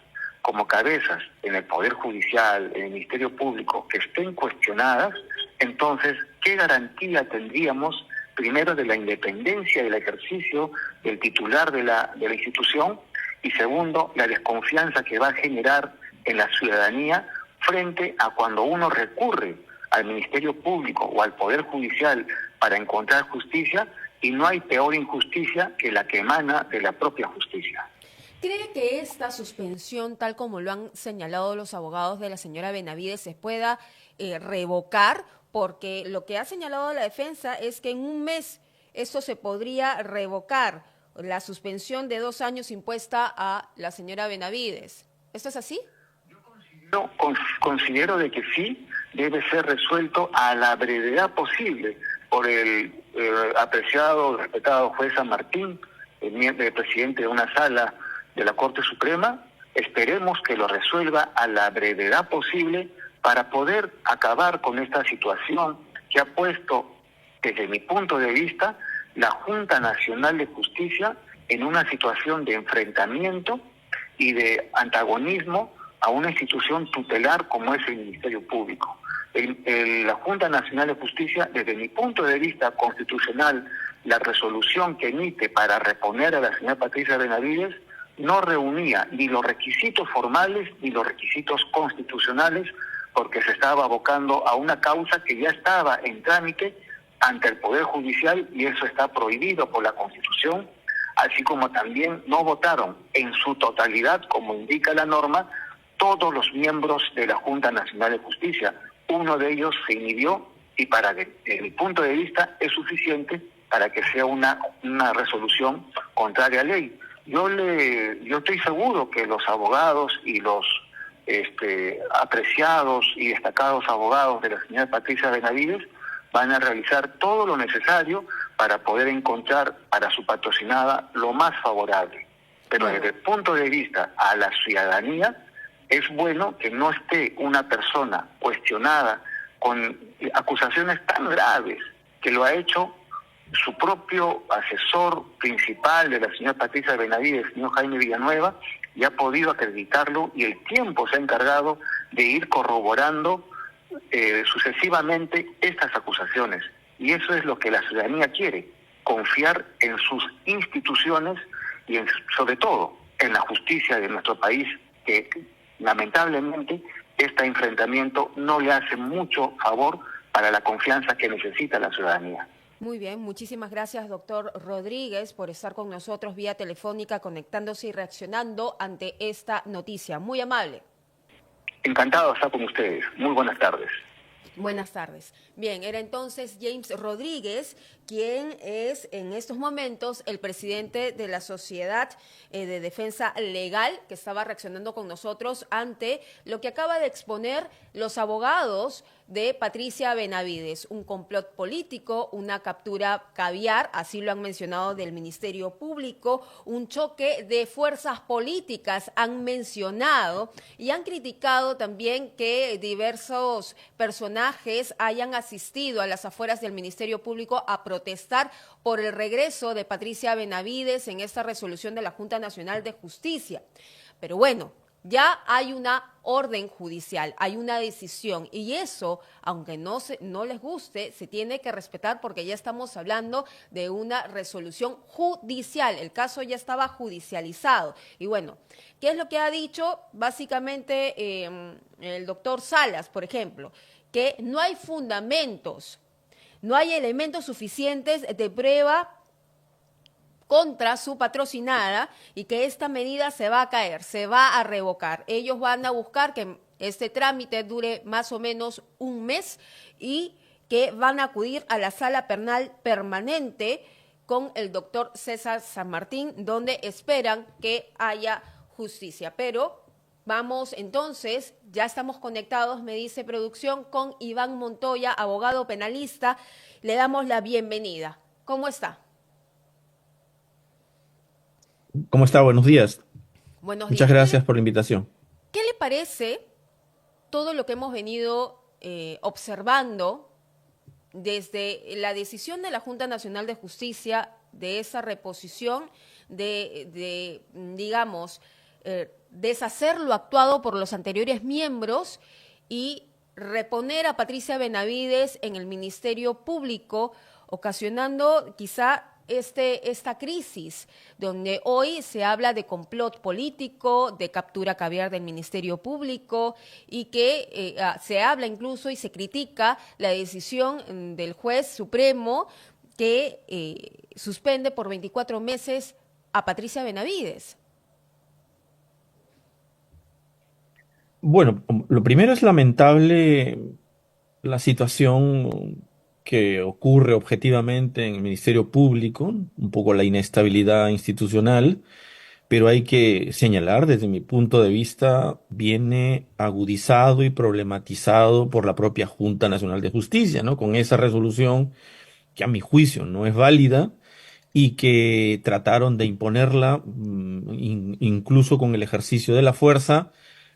como cabezas en el Poder Judicial, en el Ministerio Público, que estén cuestionadas, entonces, ¿qué garantía tendríamos, primero, de la independencia del ejercicio del titular de la institución, y segundo, la desconfianza que va a generar en la ciudadanía frente a cuando uno recurre al Ministerio Público o al Poder Judicial para encontrar justicia, y no hay peor injusticia que la que emana de la propia justicia? ¿Cree que esta suspensión, tal como lo han señalado los abogados de la señora Benavides, se pueda revocar? Porque lo que ha señalado la defensa es que en un mes esto se podría revocar, la suspensión de 2 años impuesta a la señora Benavides. ¿Esto es así? Yo considero de que sí, debe ser resuelto a la brevedad posible por el apreciado, respetado juez San Martín, el presidente de una sala de la Corte Suprema. Esperemos que lo resuelva a la brevedad posible para poder acabar con esta situación que ha puesto, desde mi punto de vista, la Junta Nacional de Justicia en una situación de enfrentamiento y de antagonismo a una institución tutelar como es el Ministerio Público. La Junta Nacional de Justicia, desde mi punto de vista constitucional, la resolución que emite para reponer a la señora Patricia Benavides no reunía ni los requisitos formales ni los requisitos constitucionales, porque se estaba abocando a una causa que ya estaba en trámite ante el Poder Judicial, y eso está prohibido por la Constitución, así como también no votaron en su totalidad, como indica la norma, todos los miembros de la Junta Nacional de Justicia. Uno de ellos se inhibió, y desde mi punto de vista es suficiente para que sea una resolución contraria a ley. Yo estoy seguro que los abogados y los apreciados y destacados abogados de la señora Patricia Benavides van a realizar todo lo necesario para poder encontrar para su patrocinada lo más favorable. Pero desde el punto de vista a la ciudadanía, es bueno que no esté una persona cuestionada con acusaciones tan graves que lo ha hecho su propio asesor principal de la señora Patricia Benavides, el señor Jaime Villanueva, y ha podido acreditarlo, y el tiempo se ha encargado de ir corroborando sucesivamente estas acusaciones. Y eso es lo que la ciudadanía quiere, confiar en sus instituciones y sobre todo en la justicia de nuestro país, que lamentablemente este enfrentamiento no le hace mucho favor para la confianza que necesita la ciudadanía. Muy bien, muchísimas gracias, doctor Rodríguez, por estar con nosotros vía telefónica, conectándose y reaccionando ante esta noticia. Muy amable. Encantado de estar con ustedes. Muy buenas tardes. Buenas tardes. Bien, era entonces James Rodríguez, quien es en estos momentos el presidente de la Sociedad de Defensa Legal, que estaba reaccionando con nosotros ante lo que acaba de exponer los abogados de Patricia Benavides, un complot político, una captura caviar, así lo han mencionado del Ministerio Público, un choque de fuerzas políticas han mencionado y han criticado también que diversos personajes hayan asistido a las afueras del Ministerio Público a protestar por el regreso de Patricia Benavides en esta resolución de la Junta Nacional de Justicia. Pero bueno, ya hay una orden judicial, hay una decisión y eso, aunque no les guste, se tiene que respetar porque ya estamos hablando de una resolución judicial. El caso ya estaba judicializado. Y bueno, ¿qué es lo que ha dicho? Básicamente el doctor Salas, por ejemplo, que no hay fundamentos, no hay elementos suficientes de prueba contra su patrocinada y que esta medida se va a caer, se va a revocar. Ellos van a buscar que este trámite dure más o menos un mes y que van a acudir a la sala penal permanente con el doctor César San Martín, donde esperan que haya justicia. Pero vamos entonces, ya estamos conectados, me dice producción, con Iván Montoya, abogado penalista. Le damos la bienvenida. ¿Cómo está? ¿Cómo está? Buenos días. Buenos Muchas días. gracias por la invitación. ¿Qué le parece todo lo que hemos venido observando desde la decisión de la Junta Nacional de Justicia de esa reposición, digamos, deshacer lo actuado por los anteriores miembros y reponer a Patricia Benavides en el Ministerio Público, ocasionando quizá esta crisis, donde hoy se habla de complot político, de captura caviar del Ministerio Público y que se habla incluso y se critica la decisión del juez supremo que suspende por 24 meses a Patricia Benavides? Bueno, lo primero es lamentable la situación que ocurre objetivamente en el Ministerio Público, un poco la inestabilidad institucional, pero hay que señalar, desde mi punto de vista, viene agudizado y problematizado por la propia Junta Nacional de Justicia, ¿no? Con esa resolución que a mi juicio no es válida y que trataron de imponerla, incluso con el ejercicio de la fuerza,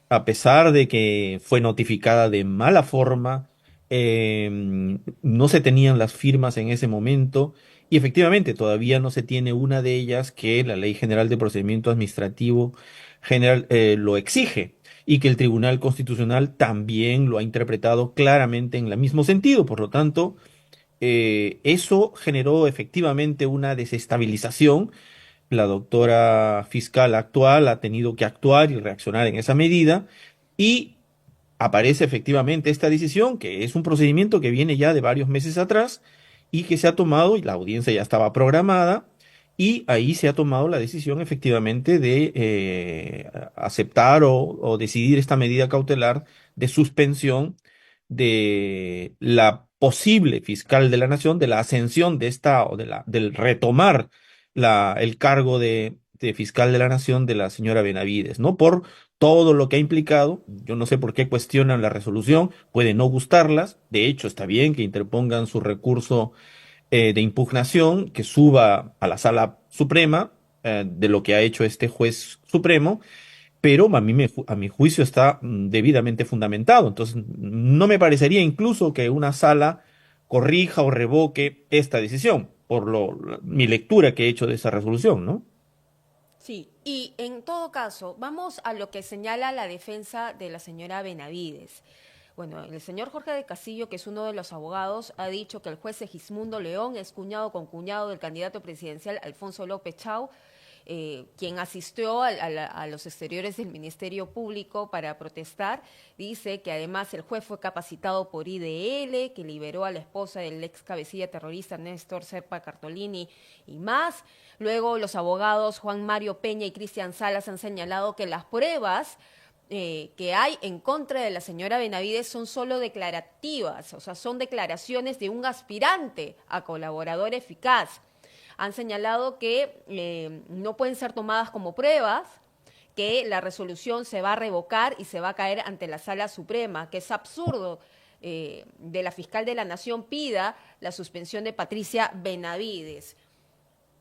a pesar de que fue notificada de mala forma. No se tenían las firmas en ese momento y efectivamente todavía no se tiene una de ellas que la Ley General de Procedimiento Administrativo General lo exige y que el Tribunal Constitucional también lo ha interpretado claramente en el mismo sentido. Por lo tanto, eso generó efectivamente una desestabilización. La doctora fiscal actual ha tenido que actuar y reaccionar en esa medida y aparece efectivamente esta decisión, que es un procedimiento que viene ya de varios meses atrás y que se ha tomado, y la audiencia ya estaba programada, y ahí se ha tomado la decisión efectivamente de aceptar o decidir esta medida cautelar de suspensión de la posible fiscal de la Nación, de la ascensión de esta, o del retomar el cargo de fiscal de la Nación de la señora Benavides, ¿no? Por todo lo que ha implicado. Yo no sé por qué cuestionan la resolución, puede no gustarlas, de hecho está bien que interpongan su recurso de impugnación, que suba a la Sala Suprema de lo que ha hecho este juez supremo, pero a mi juicio está debidamente fundamentado. Entonces, no me parecería incluso que una sala corrija o revoque esta decisión, por mi lectura que he hecho de esa resolución, ¿no? Sí, y en todo caso, vamos a lo que señala la defensa de la señora Benavides. Bueno, el señor Jorge de Castillo, que es uno de los abogados, ha dicho que el juez Segismundo León es cuñado con cuñado del candidato presidencial Alfonso López Chau, quien asistió a los exteriores del Ministerio Público para protestar. Dice que además el juez fue capacitado por IDL, que liberó a la esposa del ex cabecilla terrorista Néstor Serpa Cartolini y más. Luego los abogados Juan Mario Peña y Cristian Salas han señalado que las pruebas que hay en contra de la señora Benavides son solo declarativas, o sea, son declaraciones de un aspirante a colaborador eficaz. Han señalado que no pueden ser tomadas como pruebas, que la resolución se va a revocar y se va a caer ante la Sala Suprema, que es absurdo de la fiscal de la Nación pida la suspensión de Patricia Benavides.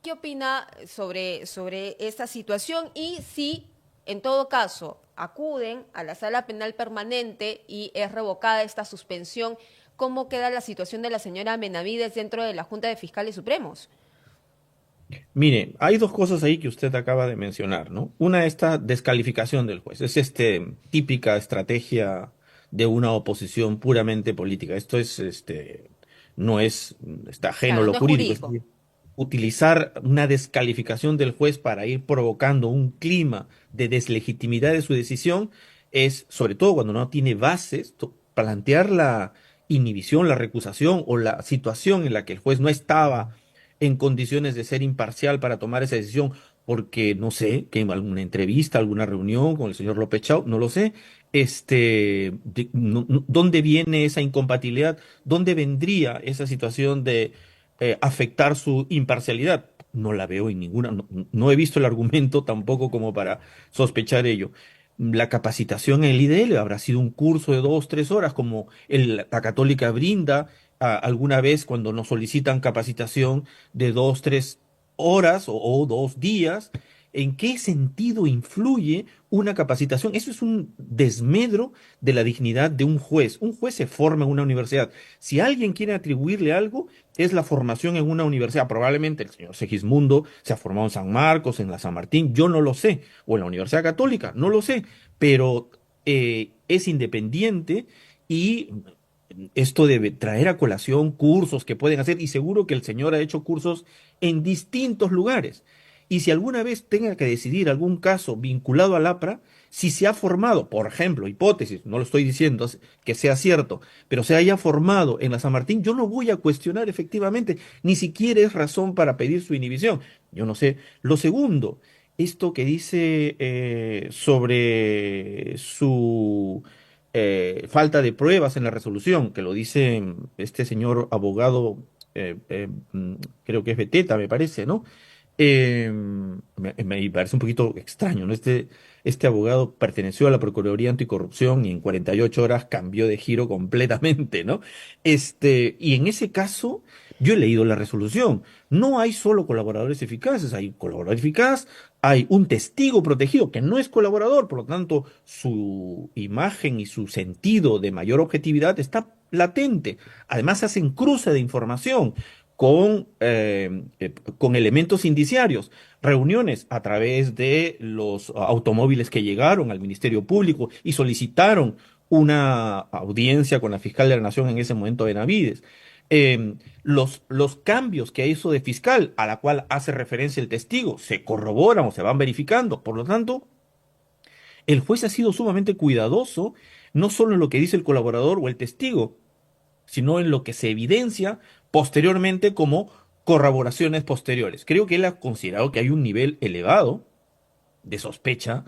¿Qué opina sobre esta situación? Y si, en todo caso, acuden a la Sala Penal Permanente y es revocada esta suspensión, ¿cómo queda la situación de la señora Benavides dentro de la Junta de Fiscales Supremos? Mire, hay dos cosas ahí que usted acaba de mencionar, ¿no? Una, esta descalificación del juez. Es típica estrategia de una oposición puramente política. Esto es no es está ajeno a Claro, lo no es jurídico. Es jurídico. decir, utilizar una descalificación del juez para ir provocando un clima de deslegitimidad de su decisión es, sobre todo cuando no tiene bases, plantear la inhibición, la recusación o la situación en la que el juez no estaba en condiciones de ser imparcial para tomar esa decisión, porque no sé, que en alguna entrevista, alguna reunión con el señor López Chau, no lo sé, ¿dónde viene esa incompatibilidad? ¿Dónde vendría esa situación de afectar su imparcialidad? No la veo en ninguna, no he visto el argumento tampoco como para sospechar ello. La capacitación en el IDL habrá sido un curso de 2, 3 horas, como la Católica brinda alguna vez cuando nos solicitan capacitación de 2, 3 horas o 2 días. ¿En qué sentido influye una capacitación? Eso es un desmedro de la dignidad de un juez. Un juez se forma en una universidad. Si alguien quiere atribuirle algo, es la formación en una universidad. Probablemente el señor Segismundo se ha formado en San Marcos, en la San Martín, yo no lo sé, o en la Universidad Católica, no lo sé, pero es independiente y esto debe traer a colación cursos que pueden hacer, y seguro que el señor ha hecho cursos en distintos lugares. Y si alguna vez tenga que decidir algún caso vinculado al APRA, si se ha formado, por ejemplo, hipótesis, no lo estoy diciendo que sea cierto, pero se haya formado en la San Martín, yo no voy a cuestionar efectivamente, ni siquiera es razón para pedir su inhibición. Yo no sé. Lo segundo, esto que dice sobre su falta de pruebas en la resolución, que lo dice este señor abogado, creo que es Beteta, me parece, ¿no? Me parece un poquito extraño, ¿no? Este abogado perteneció a la Procuraduría Anticorrupción y en 48 horas cambió de giro completamente, ¿no? Y en ese caso, yo he leído la resolución. No hay solo colaboradores eficaces, hay colaborador eficaz, hay un testigo protegido que no es colaborador, por lo tanto, su imagen y su sentido de mayor objetividad está latente. Además, hacen cruce de información con elementos indiciarios, reuniones a través de los automóviles que llegaron al Ministerio Público y solicitaron una audiencia con la fiscal de la Nación en ese momento, Benavides. Los cambios que hizo de fiscal, a la cual hace referencia el testigo, se corroboran o se van verificando. Por lo tanto, el juez ha sido sumamente cuidadoso, no solo en lo que dice el colaborador o el testigo, sino en lo que se evidencia posteriormente como corroboraciones posteriores. Creo que él ha considerado que hay un nivel elevado de sospecha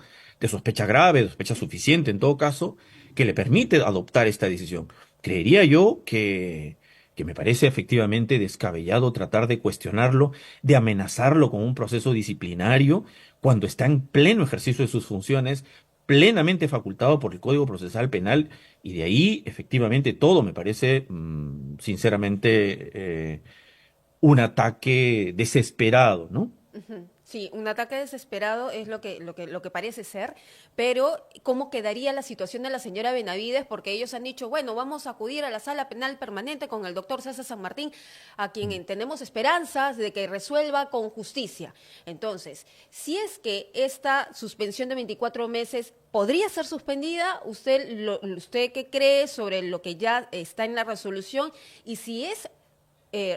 grave, de sospecha suficiente en todo caso, que le permite adoptar esta decisión. Creería yo que me parece efectivamente descabellado tratar de cuestionarlo, de amenazarlo con un proceso disciplinario cuando está en pleno ejercicio de sus funciones, plenamente facultado por el Código Procesal Penal, y de ahí efectivamente todo me parece sinceramente un ataque desesperado, ¿no? Ujú. Sí, un ataque desesperado es lo que parece ser, pero ¿cómo quedaría la situación de la señora Benavides? Porque ellos han dicho, bueno, vamos a acudir a la Sala Penal Permanente con el doctor César San Martín, a quien tenemos esperanzas de que resuelva con justicia. Entonces, si es que esta suspensión de 24 meses podría ser suspendida, ¿usted qué cree sobre lo que ya está en la resolución? Y si es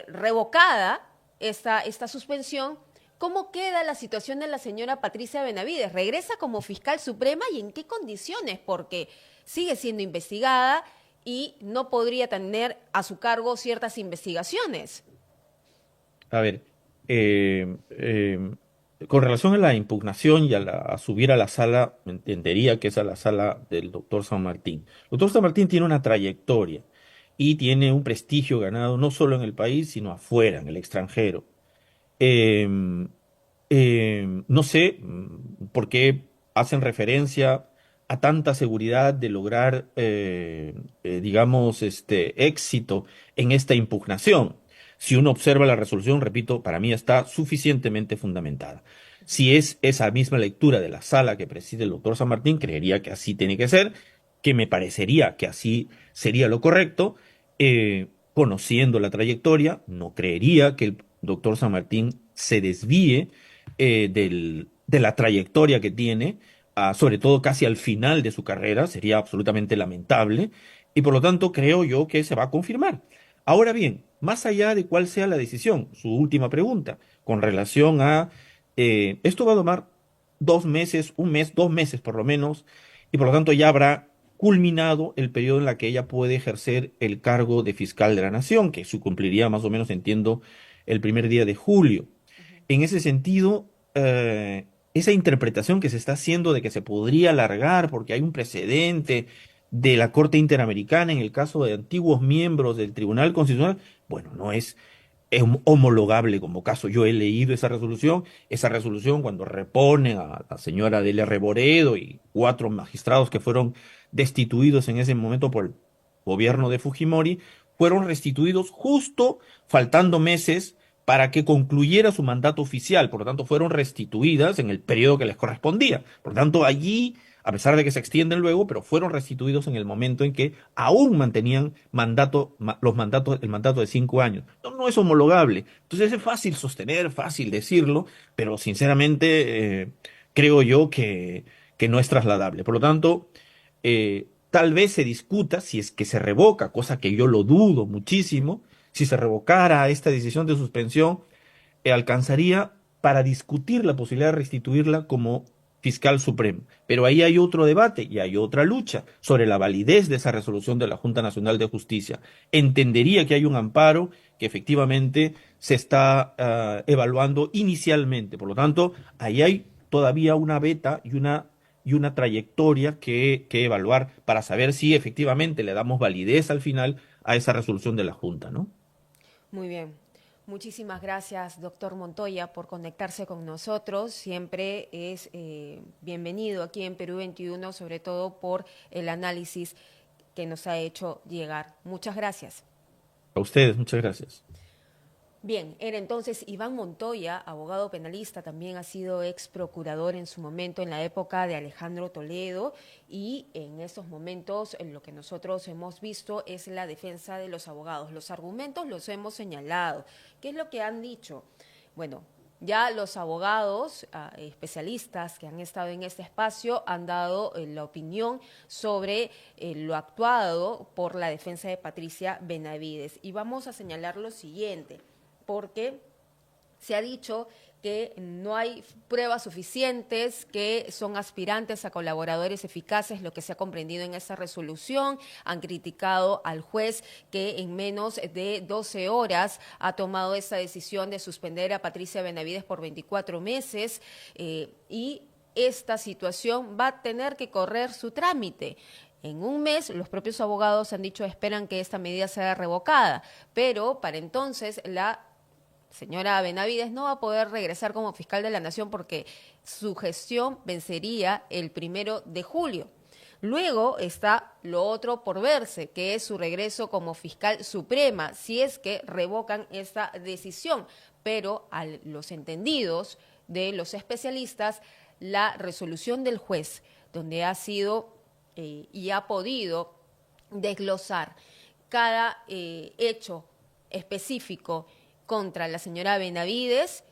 revocada esta suspensión, ¿cómo queda la situación de la señora Patricia Benavides? ¿Regresa como fiscal suprema y en qué condiciones? Porque sigue siendo investigada y no podría tener a su cargo ciertas investigaciones. A ver, con relación a la impugnación y a subir a la sala, entendería que es a la sala del doctor San Martín. El doctor San Martín tiene una trayectoria y tiene un prestigio ganado no solo en el país, sino afuera, en el extranjero. No sé por qué hacen referencia a tanta seguridad de lograr, digamos, éxito en esta impugnación. Si uno observa la resolución, repito, para mí está suficientemente fundamentada. Si es esa misma lectura de la sala que preside el doctor San Martín, creería que así tiene que ser, que me parecería que así sería lo correcto. Conociendo la trayectoria, no creería que el doctor San Martín se desvíe de la trayectoria que tiene, sobre todo casi al final de su carrera, sería absolutamente lamentable, y por lo tanto creo yo que se va a confirmar. Ahora bien, más allá de cuál sea la decisión, su última pregunta, con relación a, esto va a tomar 2 meses, 1 mes, 2 meses por lo menos, y por lo tanto ya habrá culminado el periodo en el que ella puede ejercer el cargo de fiscal de la nación, que se cumpliría más o menos, entiendo, el primer día de julio. En ese sentido, esa interpretación que se está haciendo de que se podría alargar porque hay un precedente de la Corte Interamericana en el caso de antiguos miembros del Tribunal Constitucional, bueno, no es homologable como caso. Yo he leído esa resolución cuando reponen a la señora Delia Reboredo y 4 magistrados que fueron destituidos en ese momento por el gobierno de Fujimori, fueron restituidos justo faltando meses para que concluyera su mandato oficial. Por lo tanto, fueron restituidas en el periodo que les correspondía. Por lo tanto, allí, a pesar de que se extienden luego, pero fueron restituidos en el momento en que aún mantenían el mandato de 5 años. No, no es homologable. Entonces es fácil sostener, fácil decirlo, pero sinceramente creo yo que no es trasladable. Por lo tanto, tal vez se discuta si es que se revoca, cosa que yo lo dudo muchísimo. Si se revocara esta decisión de suspensión, alcanzaría para discutir la posibilidad de restituirla como fiscal supremo. Pero ahí hay otro debate y hay otra lucha sobre la validez de esa resolución de la Junta Nacional de Justicia. Entendería que hay un amparo que efectivamente se está evaluando inicialmente. Por lo tanto, ahí hay todavía una beta y una trayectoria que evaluar para saber si efectivamente le damos validez al final a esa resolución de la Junta, ¿no? Muy bien. Muchísimas gracias, doctor Montoya, por conectarse con nosotros. Siempre es bienvenido aquí en Perú 21, sobre todo por el análisis que nos ha hecho llegar. Muchas gracias. A ustedes, muchas gracias. Bien, era entonces Iván Montoya, abogado penalista, también ha sido ex procurador en su momento en la época de Alejandro Toledo, y en estos momentos lo que nosotros hemos visto es la defensa de los abogados. Los argumentos los hemos señalado. ¿Qué es lo que han dicho? Bueno, ya los abogados especialistas que han estado en este espacio han dado la opinión sobre lo actuado por la defensa de Patricia Benavides. Y vamos a señalar lo siguiente, porque se ha dicho que no hay pruebas suficientes, que son aspirantes a colaboradores eficaces, lo que se ha comprendido en esta resolución. Han criticado al juez que en menos de 12 horas ha tomado esta decisión de suspender a Patricia Benavides por 24 meses y esta situación va a tener que correr su trámite. En 1 mes, los propios abogados han dicho esperan que esta medida sea revocada, pero para entonces la señora Benavides no va a poder regresar como fiscal de la Nación porque su gestión vencería el 1 de julio. Luego está lo otro por verse, que es su regreso como fiscal suprema, si es que revocan esta decisión. Pero a los entendidos de los especialistas, la resolución del juez, donde ha sido y ha podido desglosar cada hecho específico contra la señora Benavides,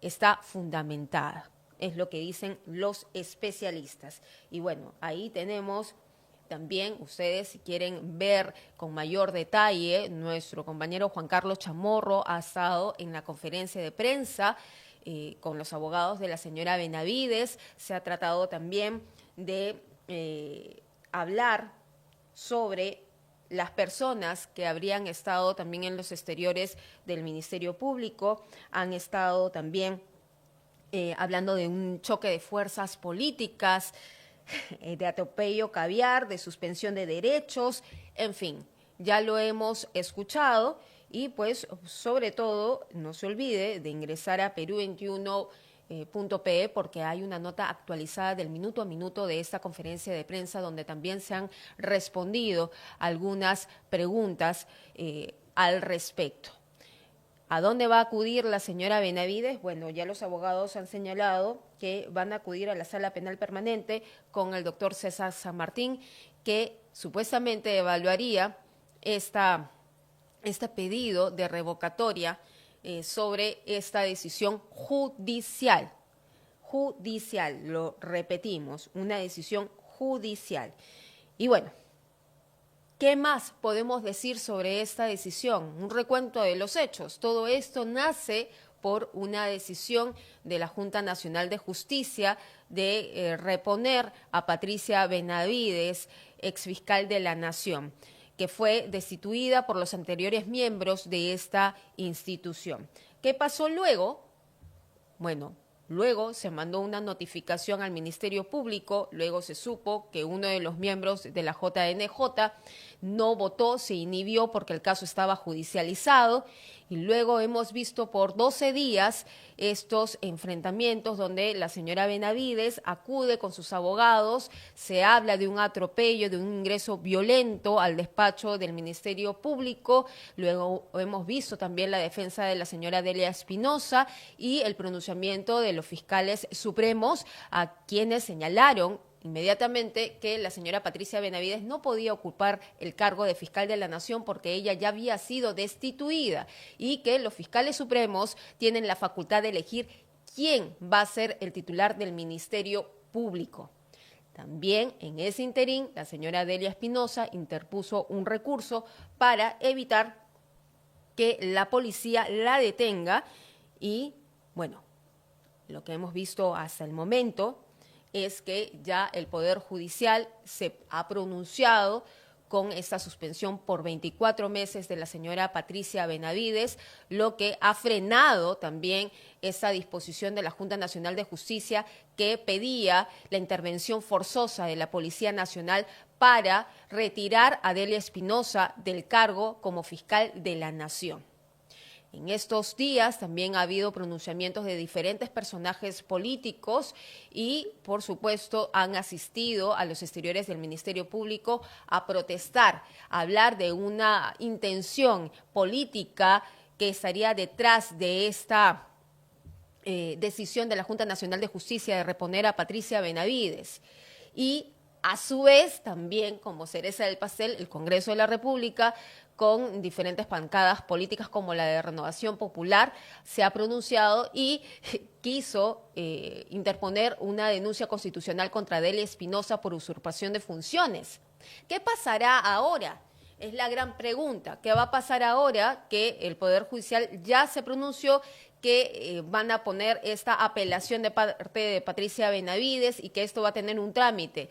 está fundamentada. Es lo que dicen los especialistas. Y bueno, ahí tenemos también, ustedes si quieren ver con mayor detalle, nuestro compañero Juan Carlos Chamorro ha estado en la conferencia de prensa con los abogados de la señora Benavides. Se ha tratado también de hablar sobre las personas que habrían estado también en los exteriores del Ministerio Público. Han estado también hablando de un choque de fuerzas políticas, de atropello caviar, de suspensión de derechos, en fin, ya lo hemos escuchado y pues sobre todo no se olvide de ingresar a Perú 21 .pe porque hay una nota actualizada del minuto a minuto de esta conferencia de prensa donde también se han respondido algunas preguntas al respecto. ¿A dónde va a acudir la señora Benavides? Bueno, ya los abogados han señalado que van a acudir a la Sala Penal Permanente con el doctor César San Martín, que supuestamente evaluaría este pedido de revocatoria sobre esta decisión judicial. Judicial, lo repetimos, una decisión judicial. Y bueno, ¿qué más podemos decir sobre esta decisión? Un recuento de los hechos. Todo esto nace por una decisión de la Junta Nacional de Justicia de reponer a Patricia Benavides, exfiscal de la Nación, que fue destituida por los anteriores miembros de esta institución. ¿Qué pasó luego? Bueno, luego se mandó una notificación al Ministerio Público, luego se supo que uno de los miembros de la JNJ no votó, se inhibió porque el caso estaba judicializado, y luego hemos visto por 12 días estos enfrentamientos donde la señora Benavides acude con sus abogados, se habla de un atropello, de un ingreso violento al despacho del Ministerio Público, luego hemos visto también la defensa de la señora Delia Espinosa y el pronunciamiento de los fiscales supremos, a quienes señalaron inmediatamente que la señora Patricia Benavides no podía ocupar el cargo de fiscal de la Nación porque ella ya había sido destituida y que los fiscales supremos tienen la facultad de elegir quién va a ser el titular del Ministerio Público. También en ese interín la señora Delia Espinosa interpuso un recurso para evitar que la policía la detenga y, bueno, lo que hemos visto hasta el momento es que ya el Poder Judicial se ha pronunciado con esta suspensión por 24 meses de la señora Patricia Benavides, lo que ha frenado también esa disposición de la Junta Nacional de Justicia que pedía la intervención forzosa de la Policía Nacional para retirar a Delia Espinosa del cargo como fiscal de la Nación. En estos días también ha habido pronunciamientos de diferentes personajes políticos y, por supuesto, han asistido a los exteriores del Ministerio Público a protestar, a hablar de una intención política que estaría detrás de esta decisión de la Junta Nacional de Justicia de reponer a Patricia Benavides. Y, a su vez, también, como cereza del pastel, el Congreso de la República, con diferentes bancadas políticas como la de Renovación Popular, se ha pronunciado y quiso interponer una denuncia constitucional contra Delia Espinosa por usurpación de funciones. ¿Qué pasará ahora? Es la gran pregunta. ¿Qué va a pasar ahora que el Poder Judicial ya se pronunció que van a poner esta apelación de parte de Patricia Benavides y que esto va a tener un trámite?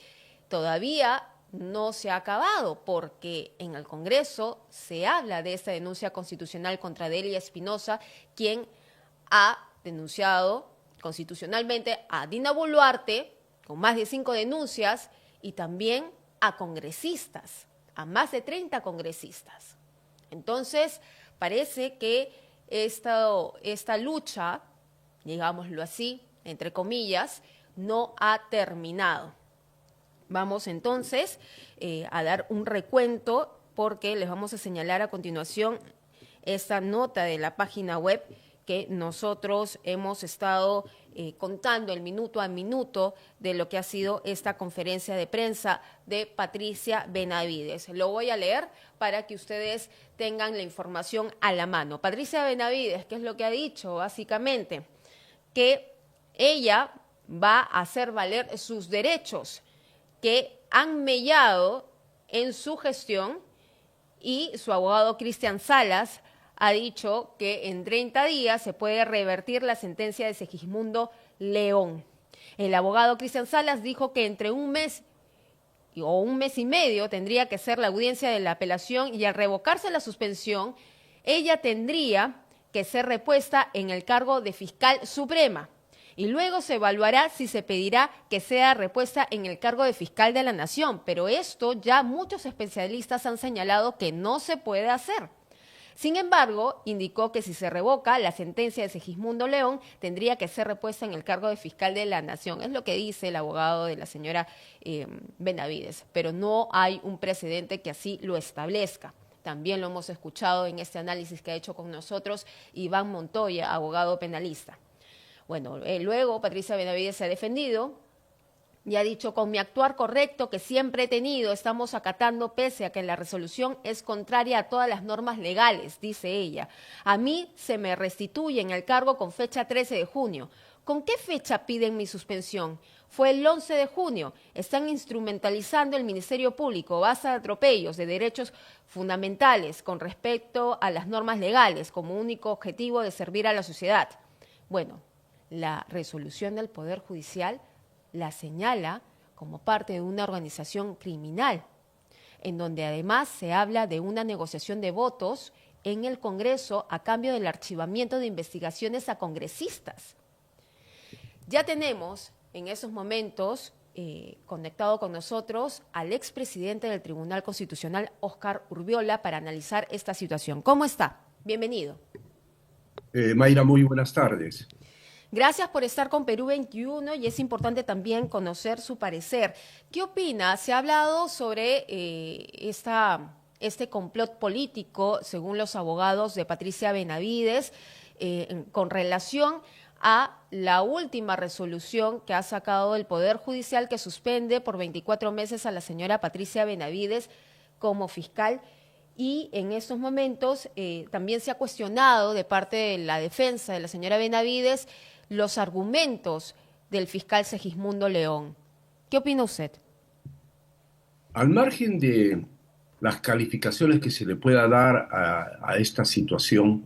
Todavía no se ha acabado porque en el Congreso se habla de esta denuncia constitucional contra Delia Espinosa, quien ha denunciado constitucionalmente a Dina Boluarte con más de 5 denuncias y también a congresistas, a más de 30 congresistas. Entonces, parece que esta lucha, digámoslo así, entre comillas, no ha terminado. Vamos entonces a dar un recuento porque les vamos a señalar a continuación esta nota de la página web que nosotros hemos estado contando el minuto a minuto de lo que ha sido esta conferencia de prensa de Patricia Benavides. Lo voy a leer para que ustedes tengan la información a la mano. Patricia Benavides, ¿qué es lo que ha dicho? Básicamente, que ella va a hacer valer sus derechos que han mellado en su gestión y su abogado Cristian Salas ha dicho que en 30 días se puede revertir la sentencia de Segismundo León. El abogado Cristian Salas dijo que entre un mes o un mes y medio tendría que ser la audiencia de la apelación y al revocarse la suspensión, ella tendría que ser repuesta en el cargo de fiscal suprema. Y luego se evaluará si se pedirá que sea repuesta en el cargo de fiscal de la Nación. Pero esto ya muchos especialistas han señalado que no se puede hacer. Sin embargo, indicó que si se revoca la sentencia de Segismundo León, tendría que ser repuesta en el cargo de fiscal de la Nación. Es lo que dice el abogado de la señora Benavides, pero no hay un precedente que así lo establezca. También lo hemos escuchado en este análisis que ha hecho con nosotros Iván Montoya, abogado penalista. Bueno, luego Patricia Benavides se ha defendido y ha dicho: con mi actuar correcto que siempre he tenido, estamos acatando pese a que la resolución es contraria a todas las normas legales, dice ella. A mí se me restituye en el cargo con fecha 13 de junio. ¿Con qué fecha piden mi suspensión? Fue el 11 de junio. Están instrumentalizando el Ministerio Público, base de atropellos de derechos fundamentales con respecto a las normas legales como único objetivo de servir a la sociedad. Bueno, la resolución del Poder Judicial la señala como parte de una organización criminal, en donde además se habla de una negociación de votos en el Congreso a cambio del archivamiento de investigaciones a congresistas. Ya tenemos en esos momentos conectado con nosotros al expresidente del Tribunal Constitucional, Óscar Urviola, para analizar esta situación. ¿Cómo está? Bienvenido. Mayra, muy buenas tardes. Gracias por estar con Perú 21 y es importante también conocer su parecer. ¿Qué opina? Se ha hablado sobre este complot político, según los abogados de Patricia Benavides, con relación a la última resolución que ha sacado el Poder Judicial que suspende por 24 meses a la señora Patricia Benavides como fiscal. Y en estos momentos también se ha cuestionado de parte de la defensa de la señora Benavides los argumentos del fiscal Segismundo León. ¿Qué opina usted? Al margen de las calificaciones que se le pueda dar a esta situación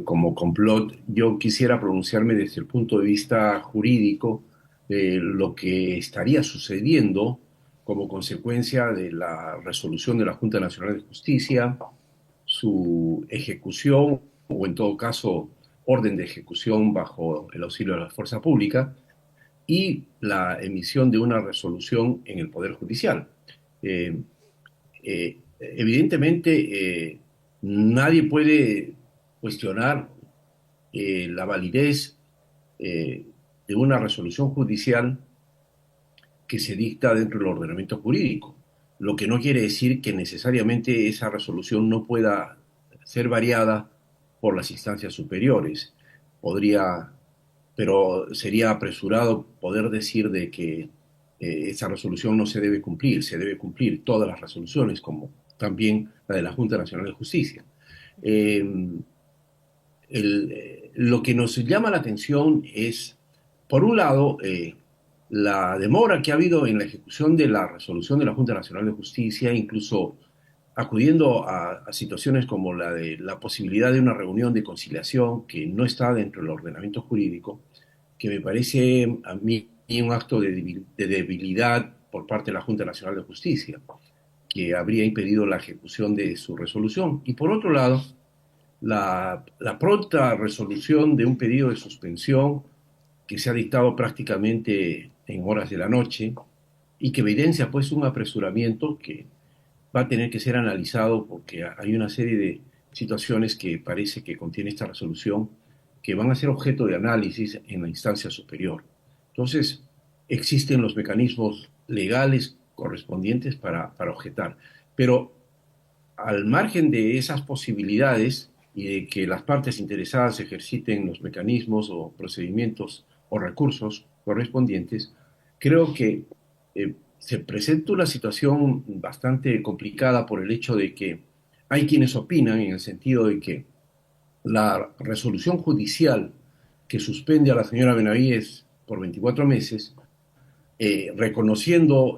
como complot, yo quisiera pronunciarme desde el punto de vista jurídico de lo que estaría sucediendo como consecuencia de la resolución de la Junta Nacional de Justicia, su ejecución o en todo caso orden de ejecución bajo el auxilio de la fuerza pública y la emisión de una resolución en el Poder Judicial. Evidentemente, nadie puede cuestionar la validez de una resolución judicial que se dicta dentro del ordenamiento jurídico, lo que no quiere decir que necesariamente esa resolución no pueda ser variada por las instancias superiores. Pero sería apresurado poder decir de que esa resolución no se debe cumplir todas las resoluciones, como también la de la Junta Nacional de Justicia. Lo que nos llama la atención es, por un lado, la demora que ha habido en la ejecución de la resolución de la Junta Nacional de Justicia, incluso acudiendo a situaciones como la de la posibilidad de una reunión de conciliación que no está dentro del ordenamiento jurídico, que me parece a mí un acto de debilidad por parte de la Junta Nacional de Justicia, que habría impedido la ejecución de su resolución. Y por otro lado, la pronta resolución de un pedido de suspensión que se ha dictado prácticamente en horas de la noche y que evidencia pues un apresuramiento que va a tener que ser analizado porque hay una serie de situaciones que parece que contiene esta resolución que van a ser objeto de análisis en la instancia superior. Entonces, existen los mecanismos legales correspondientes para objetar. Pero al margen de esas posibilidades y de que las partes interesadas ejerciten los mecanismos o procedimientos o recursos correspondientes, creo que se presenta una situación bastante complicada por el hecho de que hay quienes opinan en el sentido de que la resolución judicial que suspende a la señora Benavides por 24 meses, reconociendo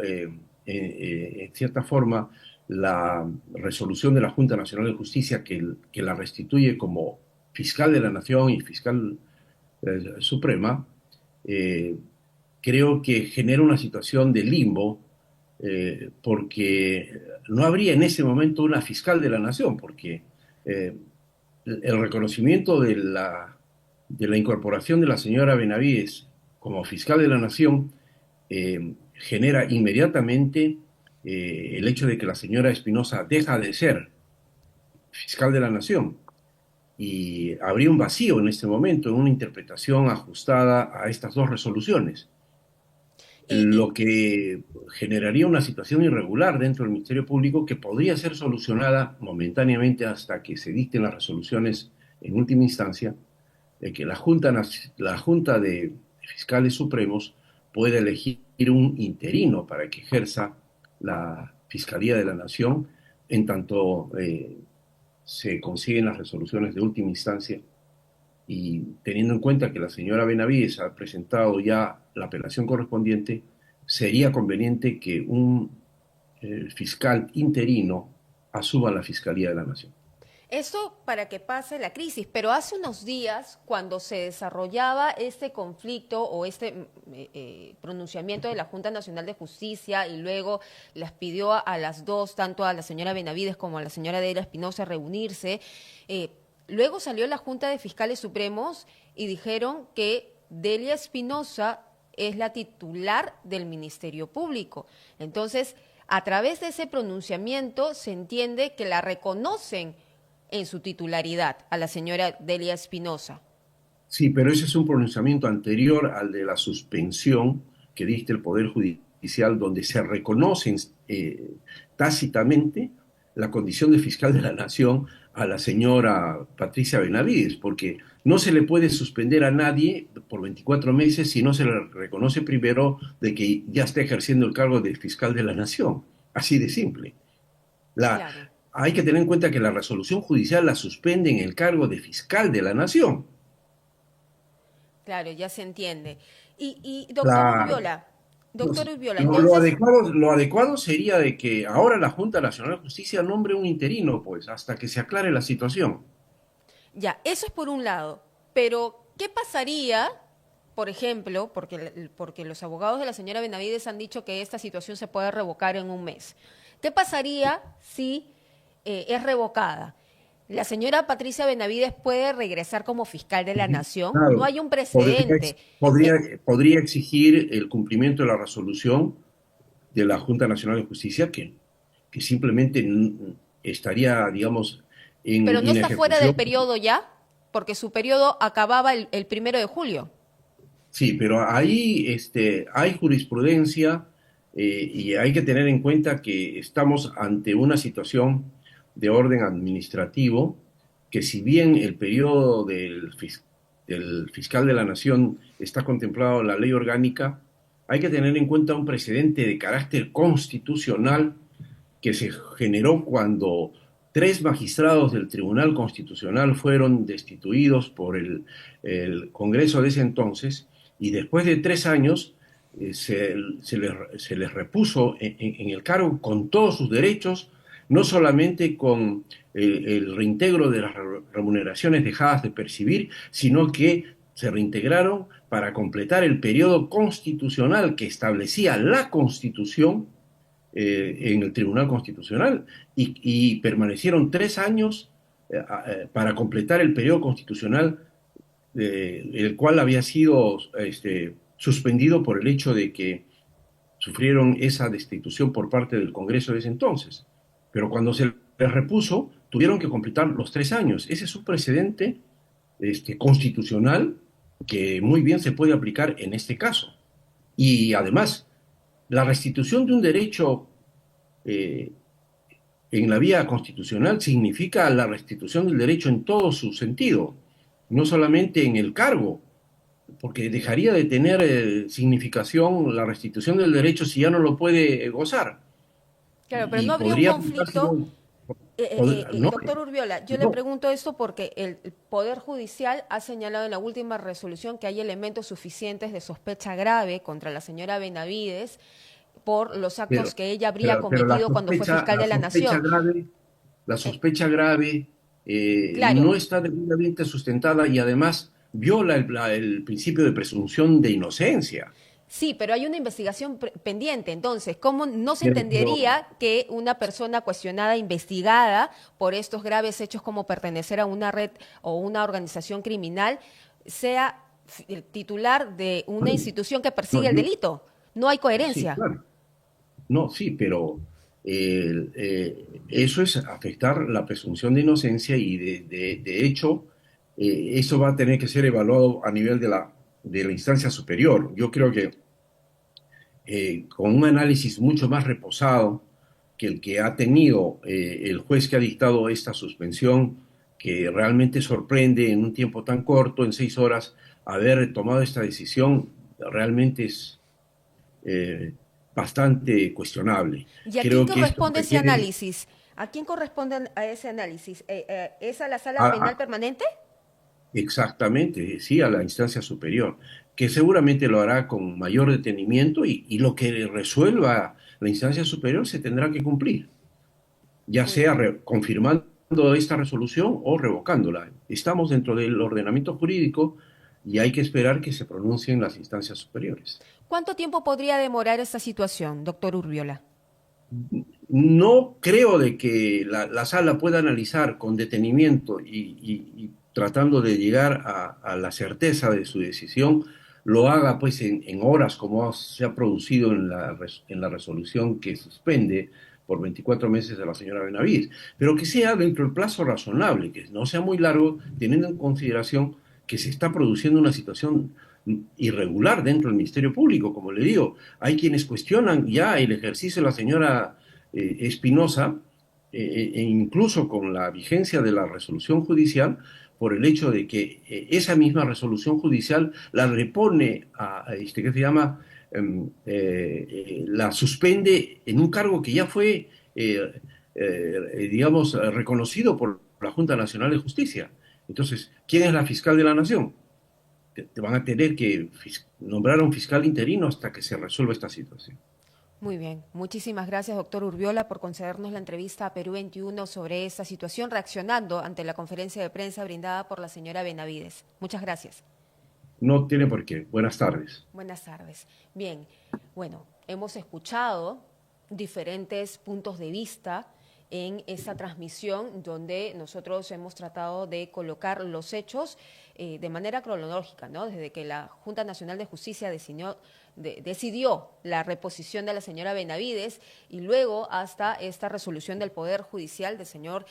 en cierta forma la resolución de la Junta Nacional de Justicia que la restituye como fiscal de la Nación y fiscal suprema, creo que genera una situación de limbo, porque no habría en ese momento una fiscal de la Nación, porque el reconocimiento de la incorporación de la señora Benavides como fiscal de la Nación genera inmediatamente el hecho de que la señora Espinosa deja de ser fiscal de la Nación. Y habría un vacío en este momento en una interpretación ajustada a estas dos resoluciones, lo que generaría una situación irregular dentro del Ministerio Público que podría ser solucionada momentáneamente hasta que se dicten las resoluciones en última instancia, de que la Junta de Fiscales Supremos puede elegir un interino para que ejerza la Fiscalía de la Nación en tanto se consiguen las resoluciones de última instancia, y teniendo en cuenta que la señora Benavides ha presentado ya la apelación correspondiente, sería conveniente que un fiscal interino asuma la Fiscalía de la Nación. Esto para que pase la crisis, pero hace unos días, cuando se desarrollaba este conflicto o este pronunciamiento de la Junta Nacional de Justicia y luego las pidió a las dos, tanto a la señora Benavides como a la señora Delia Espinosa, reunirse, luego salió la Junta de Fiscales Supremos y dijeron que Delia Espinosa es la titular del Ministerio Público. Entonces, a través de ese pronunciamiento se entiende que la reconocen en su titularidad a la señora Delia Espinosa. Sí, pero ese es un pronunciamiento anterior al de la suspensión que dicta el Poder Judicial, donde se reconoce tácitamente la condición de fiscal de la Nación a la señora Patricia Benavides, porque no se le puede suspender a nadie por 24 meses si no se le reconoce primero de que ya está ejerciendo el cargo de fiscal de la Nación. Así de simple. Claro. Hay que tener en cuenta que la resolución judicial la suspende en el cargo de fiscal de la Nación. Claro, ya se entiende. Y doctor Claro. Urbiola, Lo adecuado sería de que ahora la Junta Nacional de Justicia nombre un interino, pues, hasta que se aclare la situación. ya, eso es por un lado, pero ¿qué pasaría, por ejemplo, porque los abogados de la señora Benavides han dicho que esta situación se puede revocar en un mes? ¿Qué pasaría si es revocada? ¿La señora Patricia Benavides puede regresar como fiscal de la Nación? Claro. No hay un precedente. Podría exigir el cumplimiento de la resolución de la Junta Nacional de Justicia, que simplemente estaría, digamos, en Pero no está fuera del inejecución. periodo ya, porque su periodo acababa el 1 de julio. Sí, pero ahí hay jurisprudencia y hay que tener en cuenta que estamos ante una situación de orden administrativo, que si bien el periodo del fiscal de la Nación está contemplado en la ley orgánica, hay que tener en cuenta un precedente de carácter constitucional que se generó cuando 3 magistrados del Tribunal Constitucional fueron destituidos por el Congreso de ese entonces, y después de 3 años se les repuso en el cargo con todos sus derechos, no solamente con el reintegro de las remuneraciones dejadas de percibir, sino que se reintegraron para completar el periodo constitucional que establecía la Constitución en el Tribunal Constitucional, y permanecieron 3 años para completar el periodo constitucional, el cual había sido suspendido por el hecho de que sufrieron esa destitución por parte del Congreso de ese entonces. Pero cuando se les repuso, tuvieron que completar los 3 años. Ese es un precedente constitucional que muy bien se puede aplicar en este caso. Y además, la restitución de un derecho en la vía constitucional significa la restitución del derecho en todo su sentido, no solamente en el cargo, porque dejaría de tener significación la restitución del derecho si ya no lo puede gozar. Claro, pero Y no habría podría un conflicto. no, Doctor Urbiola, yo le pregunto esto porque el Poder Judicial ha señalado en la última resolución que hay elementos suficientes de sospecha grave contra la señora Benavides por los actos que ella habría cometido cuando fue fiscal de la Nación. La sospecha grave Claro. no está debidamente sustentada y además viola el principio de presunción de inocencia. Sí, pero hay una investigación pendiente. Entonces, ¿cómo no se entendería que una persona cuestionada, investigada por estos graves hechos como pertenecer a una red o una organización criminal, sea el titular de una institución que persigue el delito? No hay coherencia. Sí, claro. No, sí, pero eso es afectar la presunción de inocencia y de hecho eso va a tener que ser evaluado a nivel de la instancia superior. Yo creo que con un análisis mucho más reposado que el que ha tenido el juez que ha dictado esta suspensión, que realmente sorprende en un tiempo tan corto, en 6 horas, haber tomado esta decisión, realmente es bastante cuestionable. ¿Y a Creo quién que esto corresponde ese requiere análisis? ¿A quién corresponde a ese análisis? ¿Es a la sala penal permanente? exactamente, sí, a la instancia superior, que seguramente lo hará con mayor detenimiento y lo que resuelva la instancia superior se tendrá que cumplir, ya sea confirmando esta resolución o revocándola. Estamos dentro del ordenamiento jurídico y hay que esperar que se pronuncien las instancias superiores. ¿Cuánto tiempo podría demorar esta situación, doctor Urbiola? No creo de que la sala pueda analizar con detenimiento y tratando de llegar a la certeza de su decisión, lo haga pues en horas como se ha producido en la resolución que suspende por 24 meses a la señora Benavides, pero que sea dentro del plazo razonable, que no sea muy largo, teniendo en consideración que se está produciendo una situación irregular dentro del Ministerio Público. Como le digo, hay quienes cuestionan ya el ejercicio de la señora Espinosa, e incluso con la vigencia de la resolución judicial, por el hecho de que esa misma resolución judicial la repone ¿qué se llama? La suspende en un cargo que ya fue, digamos, reconocido por la Junta Nacional de Justicia. Entonces, ¿quién es la fiscal de la Nación? Te van a tener que nombrar a un fiscal interino hasta que se resuelva esta situación. Muy bien, muchísimas gracias, doctor Urbiola, por concedernos la entrevista a Perú 21 sobre esta situación, reaccionando ante la conferencia de prensa brindada por la señora Benavides. Muchas gracias. No tiene por qué. Buenas tardes. Buenas tardes. Bien, bueno, hemos escuchado diferentes puntos de vista en esta transmisión donde nosotros hemos tratado de colocar los hechos de manera cronológica, ¿no? Desde que la Junta Nacional de Justicia decidió la reposición de la señora Benavides y luego hasta esta resolución del Poder Judicial del señor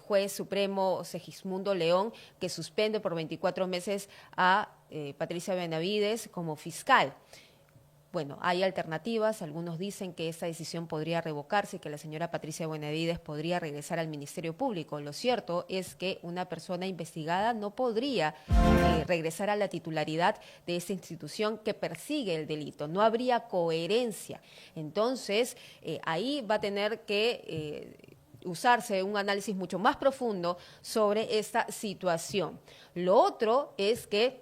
juez supremo Segismundo León, que suspende por 24 meses a Patricia Benavides como fiscal. Bueno, hay alternativas, algunos dicen que esta decisión podría revocarse y que la señora Patricia Benavides podría regresar al Ministerio Público. Lo cierto es que una persona investigada no podría regresar a la titularidad de esta institución que persigue el delito, no habría coherencia. Entonces, ahí va a tener que usarse un análisis mucho más profundo sobre esta situación. Lo otro es que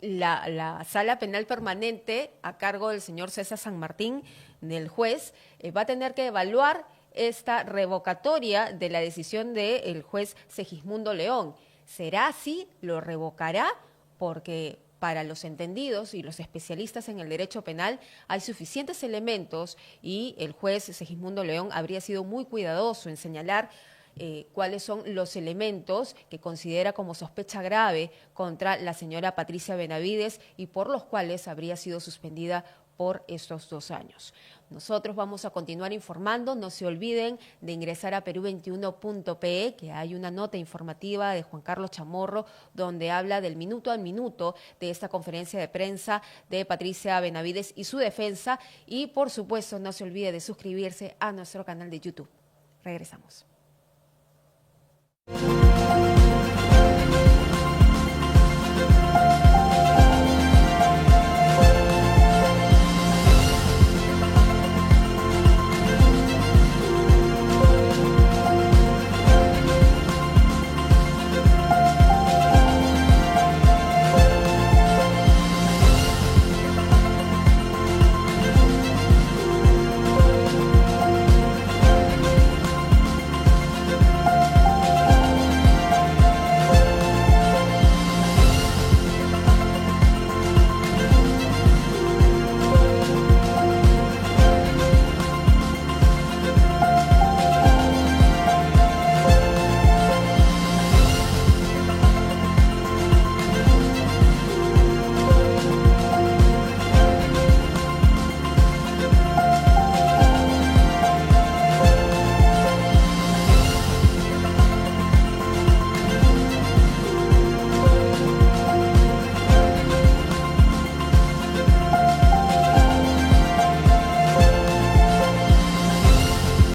la sala penal permanente a cargo del señor César San Martín, del juez, va a tener que evaluar esta revocatoria de la decisión del juez Segismundo León. ¿Será así? ¿Lo revocará? Porque para los entendidos y los especialistas en el derecho penal hay suficientes elementos y el juez Segismundo León habría sido muy cuidadoso en señalar cuáles son los elementos que considera como sospecha grave contra la señora Patricia Benavides y por los cuales habría sido suspendida por estos 2 años. Nosotros vamos a continuar informando, no se olviden de ingresar a Perú21.pe, que hay una nota informativa de Juan Carlos Chamorro donde habla del minuto al minuto de esta conferencia de prensa de Patricia Benavides y su defensa, y por supuesto no se olvide de suscribirse a nuestro canal de YouTube. Regresamos.